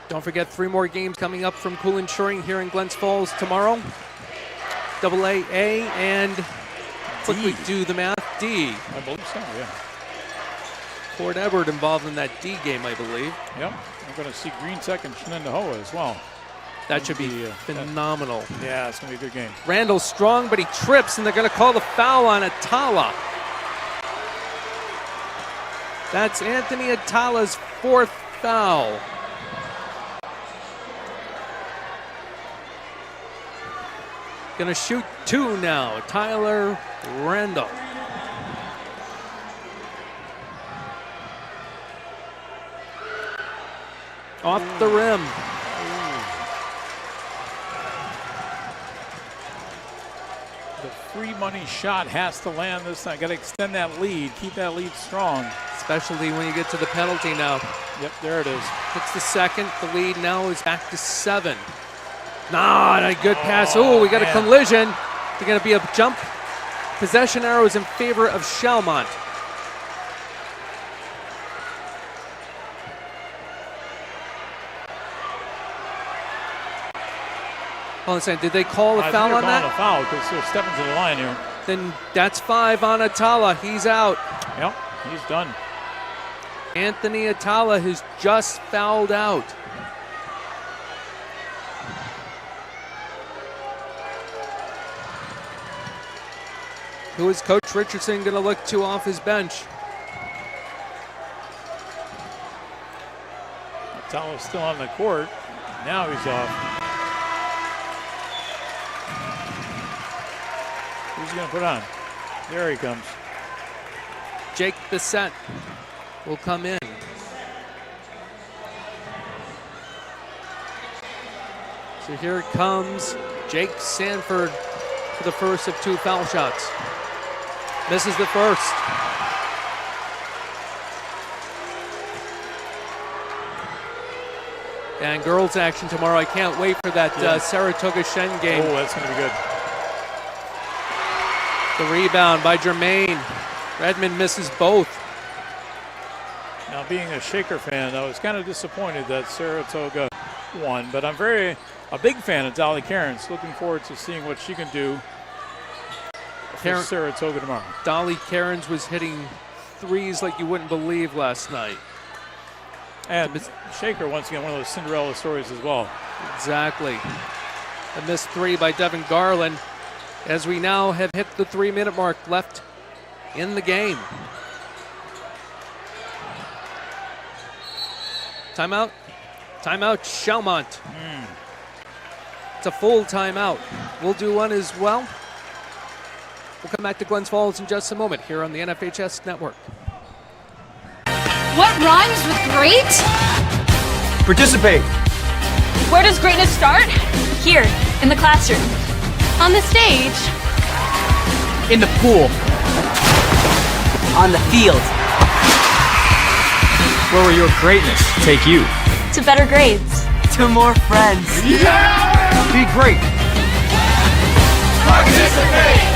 Don't forget 3 more games coming up from Cool Insuring here in Glens Falls tomorrow. AA and quickly do the math, D. I believe so, yeah. Port Edward involved in that D game, I believe. Yep, we're going to see Green Tech and Shenandoah as well. That should be phenomenal. Yeah, it's going to be a good game. Randall's strong, but he trips, and they're going to call the foul on Atala. That's Anthony Atala's 4th foul. Going to shoot 2 now, Tyler Randall. Off the rim. The free money shot has to land this time. Got to extend that lead, keep that lead strong. Especially when you get to the penalty now. Yep, there it is. Hits the second. The lead now is back to 7. Not a good pass. Oh, we got a collision. There's going to be a jump. Possession arrows in favor of Schalmont. Hold on a second. Did they call a foul on that? A foul because they're stepping to the line here. Then that's 5 on Atala. He's out. Yep, he's done. Anthony Atala has just fouled out. Who is Coach Richardson going to look to off his bench? Atala's still on the court. Now he's off. Who's he going to put on? There he comes. Jake Bissett will come in. So here comes Jake Sanford for the first of 2 foul shots. Misses the first. And girls action tomorrow. I can't wait for that Saratoga Shen game. Oh, that's going to be good. The rebound by Jermaine. Redmond misses both. Now, being a Shaker fan, I was kind of disappointed that Saratoga won, but I'm a big fan of Dolly Cairns. Looking forward to seeing what she can do for Saratoga tomorrow. Dolly Cairns was hitting threes like you wouldn't believe last night. And Shaker, once again, one of those Cinderella stories as well. Exactly. A missed 3 by Devin Garland, as we now have hit the 3-minute mark left in the game. Timeout. Timeout, Schalmont. It's a full timeout. We'll do one as well. We'll come back to Glens Falls in just a moment here on the NFHS Network. What rhymes with great? Participate. Where does greatness start? Here, in the classroom. On the stage. In the pool. On the field. Where will your greatness take you? To better grades. To more friends. Yeah! Be great. Participate.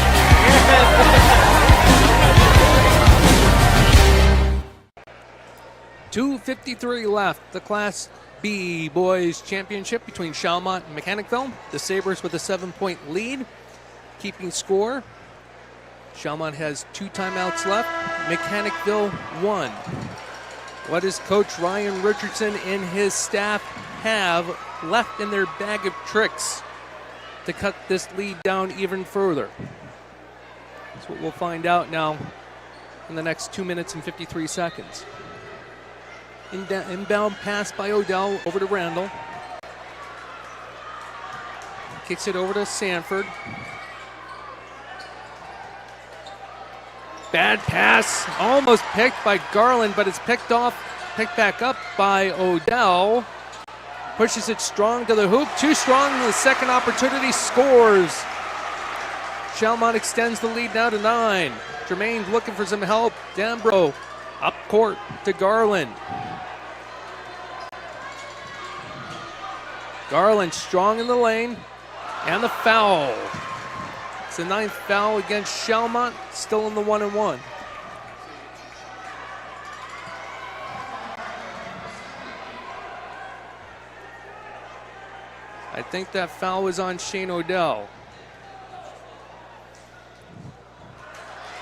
2:53 left. The Class B Boys Championship between Schalmont and Mechanicville. The Sabres with a 7-point lead, keeping score. Schalmont has 2 timeouts left. Mechanicville 1. What does Coach Ryan Richardson and his staff have left in their bag of tricks to cut this lead down even further? That's what we'll find out now in the next 2 minutes and 53 seconds. Inbound pass by Odell over to Randall. Kicks it over to Sanford. Bad pass, almost picked by Garland, but it's picked back up by Odell. Pushes it strong to the hoop, too strong, the second opportunity, scores. Schalmont extends the lead now to 9. Jermaine looking for some help. Dambro up court to Garland. Garland strong in the lane, and the foul. It's the 9th foul against Schalmont, still in the 1-and-1. I think that foul was on Shane Odell.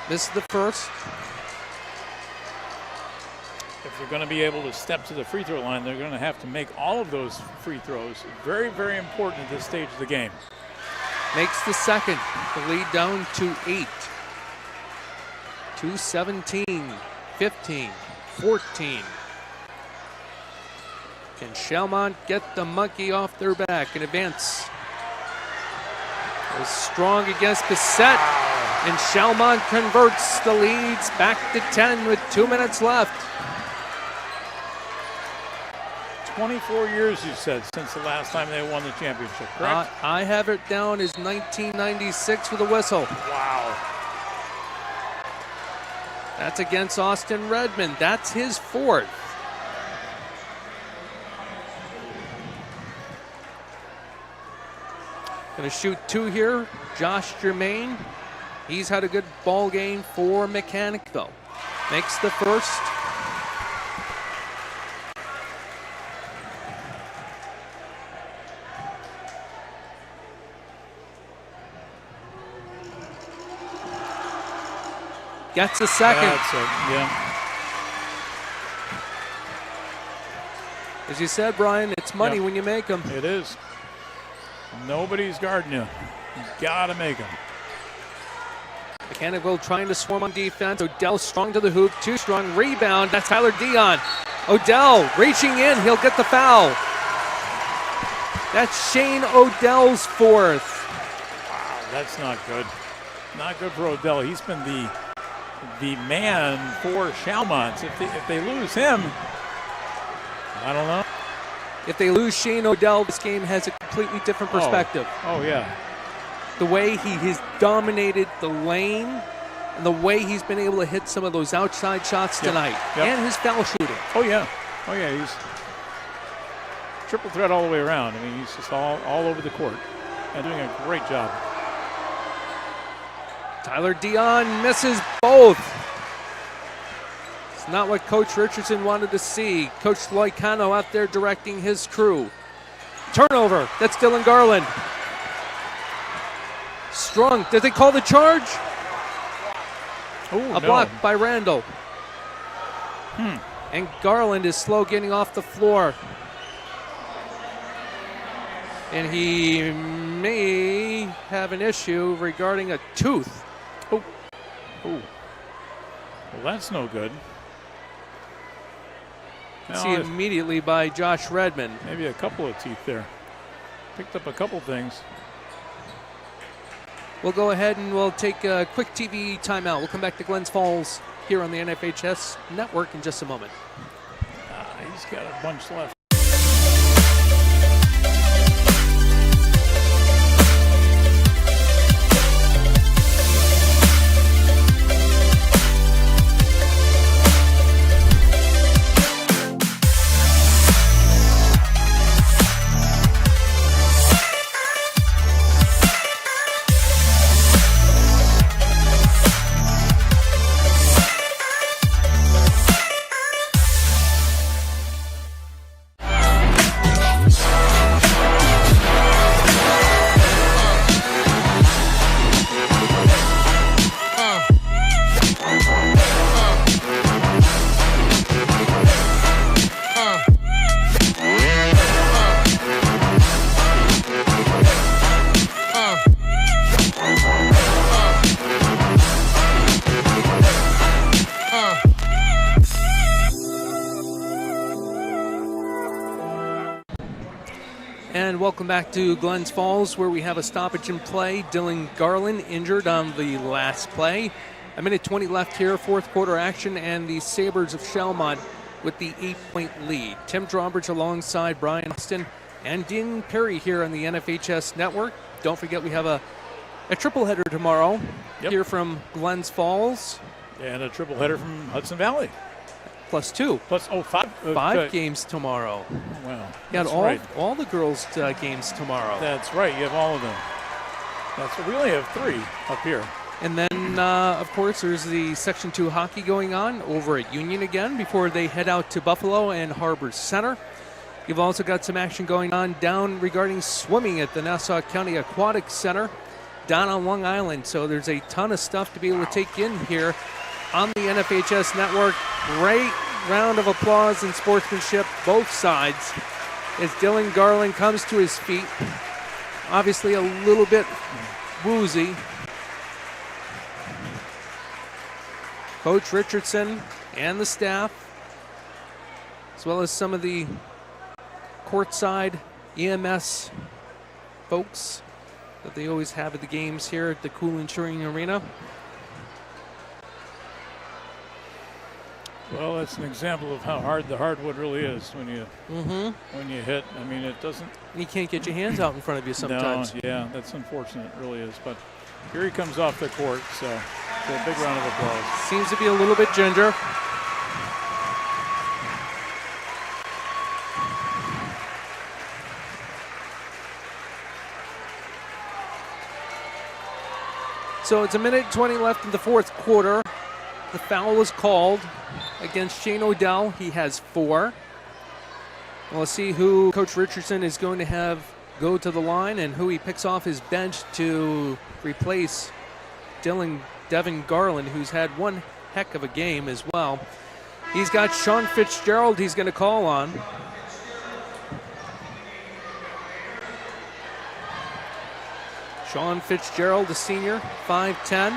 This is the first. If they're going to be able to step to the free throw line, they're going to have to make all of those free throws. Very, very important at this stage of the game. Makes the second. The lead down to 8. 2:17, 15, 14. Can Schalmont get the monkey off their back and advance? Was strong against Bissett, and Schalmont converts the leads back to 10 with 2 minutes left. 24 years, you said, since the last time they won the championship, correct? I have it down as 1996 with a whistle. Wow. That's against Austin Redmond. That's his 4th. Going to shoot 2 here. Josh Germain. He's had a good ball game for Mechanicville. Makes the first. Gets a second. That's it, yeah. As you said, Brian, it's money when you make them. It is. Nobody's guarding you. You gotta make them. Mechanicville trying to swarm on defense. Odell strong to the hoop, too strong. Rebound. That's Tyler Dion. Odell reaching in. He'll get the foul. That's Shane Odell's 4th. Wow, that's not good. Not good for Odell. He's been the man for Schalmont. If they lose him, I don't know. If they lose Shane Odell, this game has a completely different perspective. Oh yeah. The way he has dominated the lane and the way he's been able to hit some of those outside shots tonight. And his foul shooting. Oh yeah. Oh yeah, he's triple threat all the way around. I mean, he's just all over the court and doing a great job. Tyler Dion misses both. It's not what Coach Richardson wanted to see. Coach Loicano out there directing his crew. Turnover. That's Dylan Garland. Strong. Did they call the charge? Ooh, a block by Randall. And Garland is slow getting off the floor. And he may have an issue regarding a tooth. Oh. Well, that's no good. See immediately by Josh Redmond. Maybe a couple of teeth there. Picked up a couple things. We'll go ahead and we'll take a quick TV timeout. We'll come back to Glens Falls here on the NFHS Network in just a moment. He's got a bunch left. Welcome back to Glens Falls, where we have a stoppage in play. Dylan Garland injured on the last play. A minute 20 left here, fourth quarter action, and the Sabres of Schalmont with the 8-point lead. Tim Drawbridge alongside Brian Austin and Dean Perry here on the NFHS Network. Don't forget we have a triple header tomorrow here from Glens Falls. And a triple header from Hudson Valley. +2. Five games tomorrow. Wow. You got all the girls' games tomorrow. That's right. You have all of them. We only have 3 up here. And then, of course, there's the Section 2 hockey going on over at Union again before they head out to Buffalo and Harbor Center. You've also got some action going on down regarding swimming at the Nassau County Aquatic Center down on Long Island. So there's a ton of stuff to be able to take in here on the NFHS network. Great round of applause and sportsmanship, both sides, as Dylan Garland comes to his feet. Obviously a little bit woozy. Coach Richardson and the staff, as well as some of the courtside EMS folks that they always have at the games here at the cool Insuring Arena. Well, that's an example of how hard the hardwood really is when you hit. I mean, it doesn't. You can't get your hands out in front of you sometimes. No, yeah, that's unfortunate. It really is. But here he comes off the court, so a big round of applause. Seems to be a little bit ginger. So it's 1:20 left in the fourth quarter. The foul was called against Shane Odell. He has 4. We'll see who Coach Richardson is going to have go to the line and who he picks off his bench to replace Devin Garland, who's had one heck of a game as well. He's got Sean Fitzgerald he's going to call on. Sean Fitzgerald, a senior, 5'10".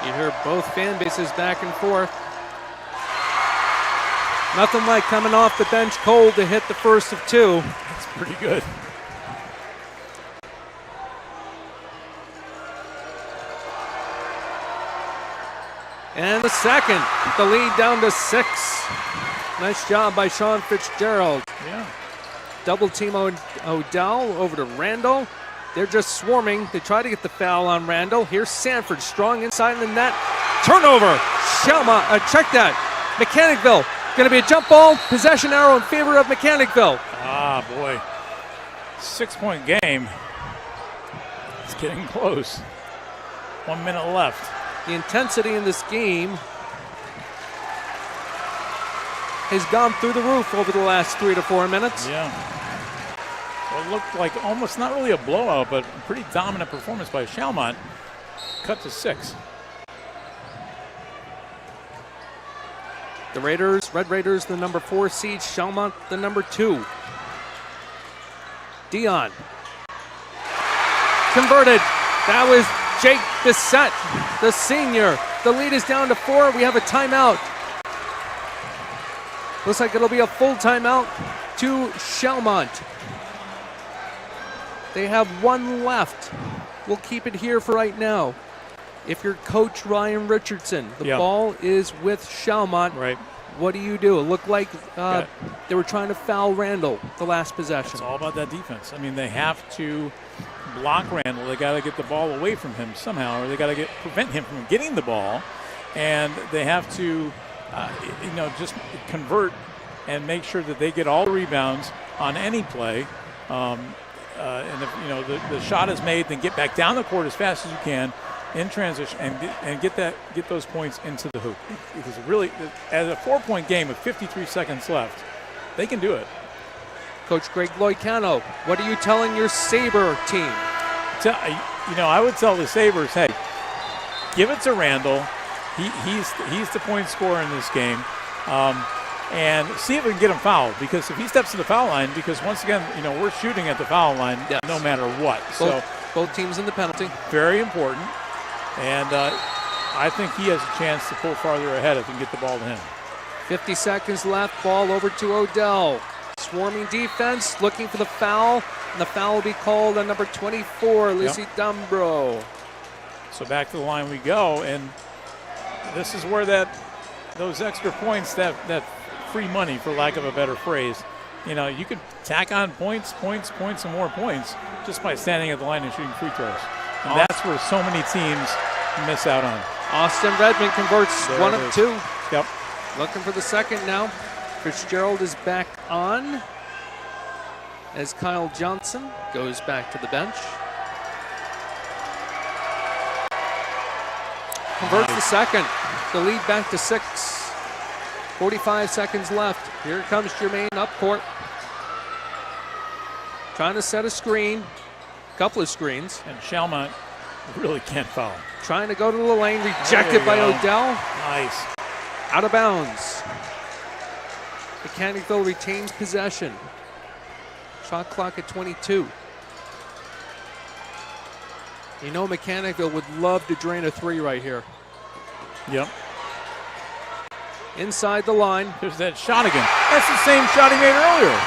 You hear both fan bases back and forth. Nothing like coming off the bench cold to hit the first of 2. That's pretty good. And the second, the lead down to 6. Nice job by Sean Fitzgerald. Yeah. Double team Odell over to Randall. They're just swarming. They try to get the foul on Randall. Here's Sanford, strong inside in the net. Turnover. Schalmont, check that. Mechanicville, going to be a jump ball. Possession arrow in favor of Mechanicville. Ah, boy. 6-point game. It's getting close. 1 minute left. The intensity in this game has gone through the roof over the last 3 to 4 minutes. Yeah. What looked like almost not really a blowout, but a pretty dominant performance by Schalmont. Cut to 6. The Raiders, Red Raiders, the number 4 seed. Schalmont, the number 2. Dion. Converted. That was Jake Bissett, the senior. The lead is down to 4. We have a timeout. Looks like it'll be a full timeout to Schalmont. They have 1 left. We'll keep it here for right now. If you're Coach Ryan Richardson, the ball is with Schalmont. Right. What do you do? It looked like they were trying to foul Randall the last possession. It's all about that defense. I mean, they have to block Randall. They got to get the ball away from him somehow, or they got to prevent him from getting the ball, and they have to, just convert and make sure that they get all the rebounds on any play. And if the shot is made, then get back down the court as fast as you can in transition and get those points into the hoop. Because really, at a 4-point game with 53 seconds left, they can do it. Coach Greg Loicano, what are you telling your Sabre team? I would tell the Sabres, hey, give it to Randall. He's the point scorer in this game. And see if we can get him fouled, because if he steps to the foul line, because once again, we're shooting at the foul line no matter what. Both teams in the penalty. Very important. And I think he has a chance to pull farther ahead if we can get the ball to him. 50 seconds left, ball over to Odell. Swarming defense, looking for the foul, and the foul will be called on number 24, Lucy Dumbro. So back to the line we go, and this is where those extra points, that free money, for lack of a better phrase, you could tack on points, and more points just by standing at the line and shooting free throws. And that's where so many teams miss out on. Austin Redmond converts There 1 it of is. 2. Yep. Looking for the second now. Fitzgerald is back on as Kyle Johnson goes back to the bench. converts the second. The lead back to 6. 45 seconds left. Here comes Jermaine up court. Trying to set a screen. Couple of screens. And Schalmont really can't foul. Trying to go to the lane. Rejected by Odell. Nice. Out of bounds. Mechanicville retains possession. Shot clock at 22. You know Mechanicville would love to drain a 3 right here. Yep. Inside the line. There's that shot again. That's the same shot he made earlier.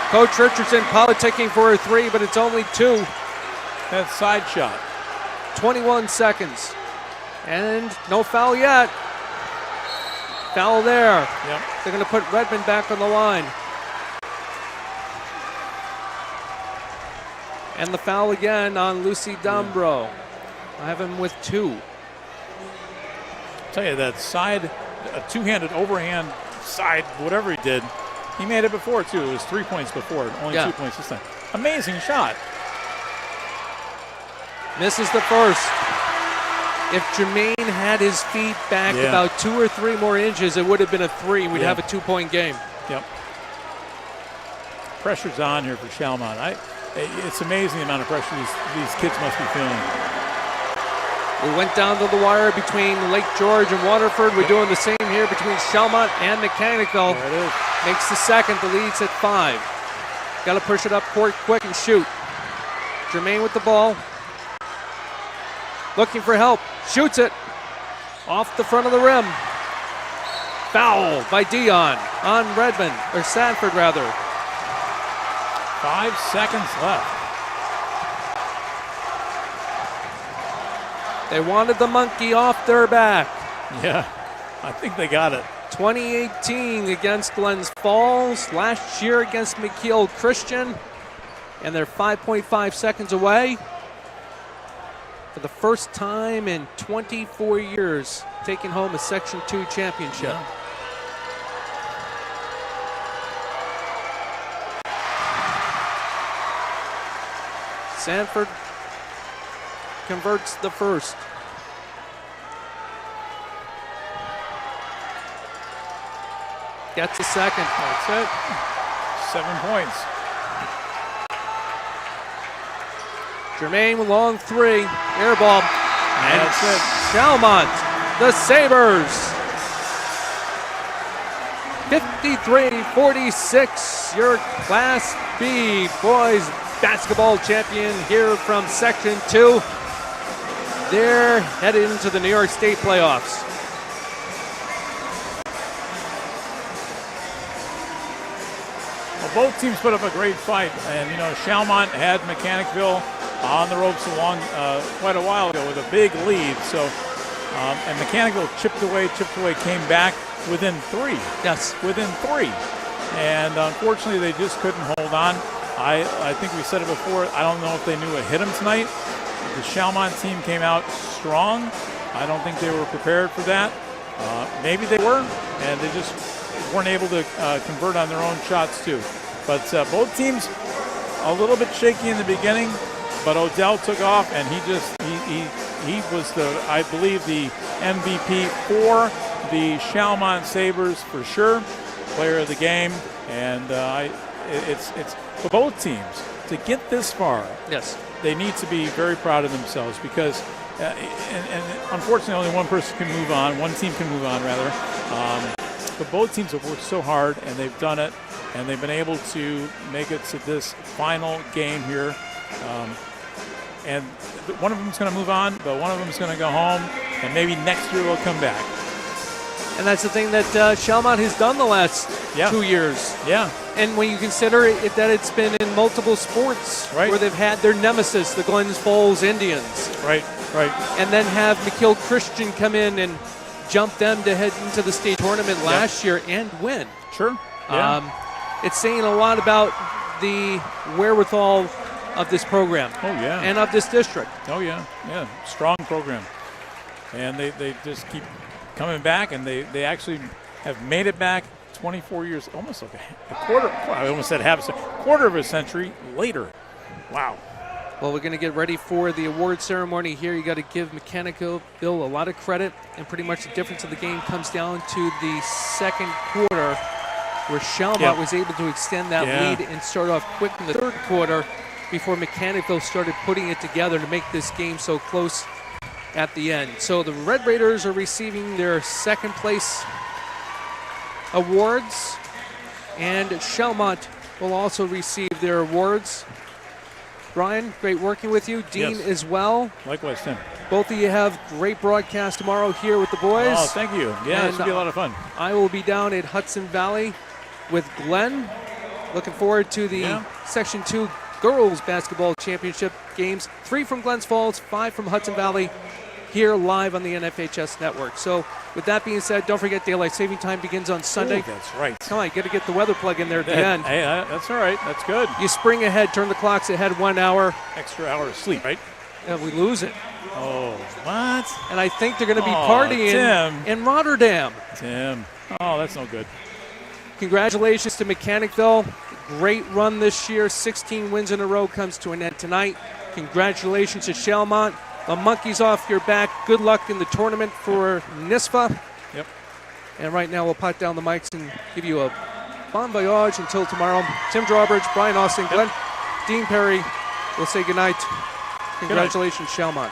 Coach Richardson politicking for a 3, but it's only 2. That side shot. 21 seconds. And no foul yet. Foul there. Yep. They're going to put Redmond back on the line. And the foul again on Lucy Dombro. I have him with 2. I'll tell you, that side, a two-handed overhand side, whatever he did, he made it before, too. It was 3 points before, only 2 points this time. Amazing shot. Misses the first. If Jermaine had his feet back about 2 or 3 more inches, it would have been a 3. We'd have a 2-point game. Yep. Pressure's on here for Schalmont. It's amazing the amount of pressure these kids must be feeling. We went down to the wire between Lake George and Waterford. We're doing the same here between Schalmont and Mechanicville. There it is. Makes the second. The lead's at 5. Got to push it up court quick and shoot. Jermaine with the ball. Looking for help. Shoots it. Off the front of the rim. Foul by Dion on Redmond, or Sanford rather. 5 seconds left. They wanted the monkey off their back. Yeah, I think they got it. 2018 against Glens Falls. Last year against McKeel Christian. And they're 5.5 seconds away. For the first time in 24 years, taking home a Section 2 championship. Yeah. Sanford converts the first. Gets a second. That's it. 7 points. Jermaine with long 3. Air ball. And That's it. Schalmont, the Sabres. 53-46. Your Class B boys basketball champion here from Section 2. They're headed into the New York State playoffs. Well, both teams put up a great fight, and Schalmont had Mechanicville on the ropes along quite a while ago with a big lead. So, and Mechanicville chipped away, came back within 3. Yes, within 3, and unfortunately they just couldn't hold on. I think we said it before. I don't know if they knew it hit them tonight. The Schalmont team came out strong. I don't think they were prepared for that. Maybe they were, and they just weren't able to convert on their own shots too. But both teams a little bit shaky in the beginning, but Odell took off, and he was I believe the MVP for the Schalmont Sabres for sure, player of the game, and it's for both teams to get this far. Yes, they need to be very proud of themselves because, and unfortunately, only one person can move on. One team can move on, rather. But both teams have worked so hard, and they've done it, and they've been able to make it to this final game here. And one of them is going to move on, but one of them is going to go home, and maybe next year they'll come back. and that's the thing that Schalmont has done the last 2 years. Yeah. And when you consider it, that it's been in multiple sports where they've had their nemesis, the Glens Falls Indians. Right. And then have McKeel Christian come in and jump them to head into the state tournament last year and win. Sure. Yeah. It's saying a lot about the wherewithal of this program. Oh, yeah. And of this district. Oh, yeah. Yeah. Strong program. And they just keep coming back, and they actually have made it back 24 years, almost like a quarter. I almost said half a century, quarter of a century later. Wow. Well, we're going to get ready for the award ceremony here. You got to give Mechanicville a lot of credit, and pretty much the difference of the game comes down to the second quarter, where Schalmont was able to extend that lead and start off quick in the third quarter before Mechanicville started putting it together to make this game so close at the end. So the Red Raiders are receiving their second place awards, and Schalmont will also receive their awards. Brian, great working with you. Dean as well. Likewise, Tim. Both of you have great broadcast tomorrow here with the boys. Oh, thank you. Yeah, it should be a lot of fun. I will be down at Hudson Valley with Glenn. Looking forward to the Section 2 Girls Basketball Championship games. 3 from Glens Falls, 5 from Hudson Valley, here live on the NFHS network. So with that being said, don't forget daylight saving time begins on Sunday. Ooh, that's right. Come on, you got to get the weather plug in there at the end. Hey, that's all right. That's good. You spring ahead, turn the clocks ahead 1 hour. Extra hour of sleep, right? And we lose it. Oh, what? And I think they're going to be partying in Rotterdam. Tim. Oh, that's no good. Congratulations to Mechanicville. Great run this year. 16 wins in a row comes to an end tonight. Congratulations to Schalmont. The monkey's off your back. Good luck in the tournament for NISFA. Yep. And right now we'll pot down the mics and give you a bon voyage until tomorrow. Tim Drawbridge, Brian Austin, Glenn, Dean Perry. We'll say goodnight. Congratulations, Schalmont.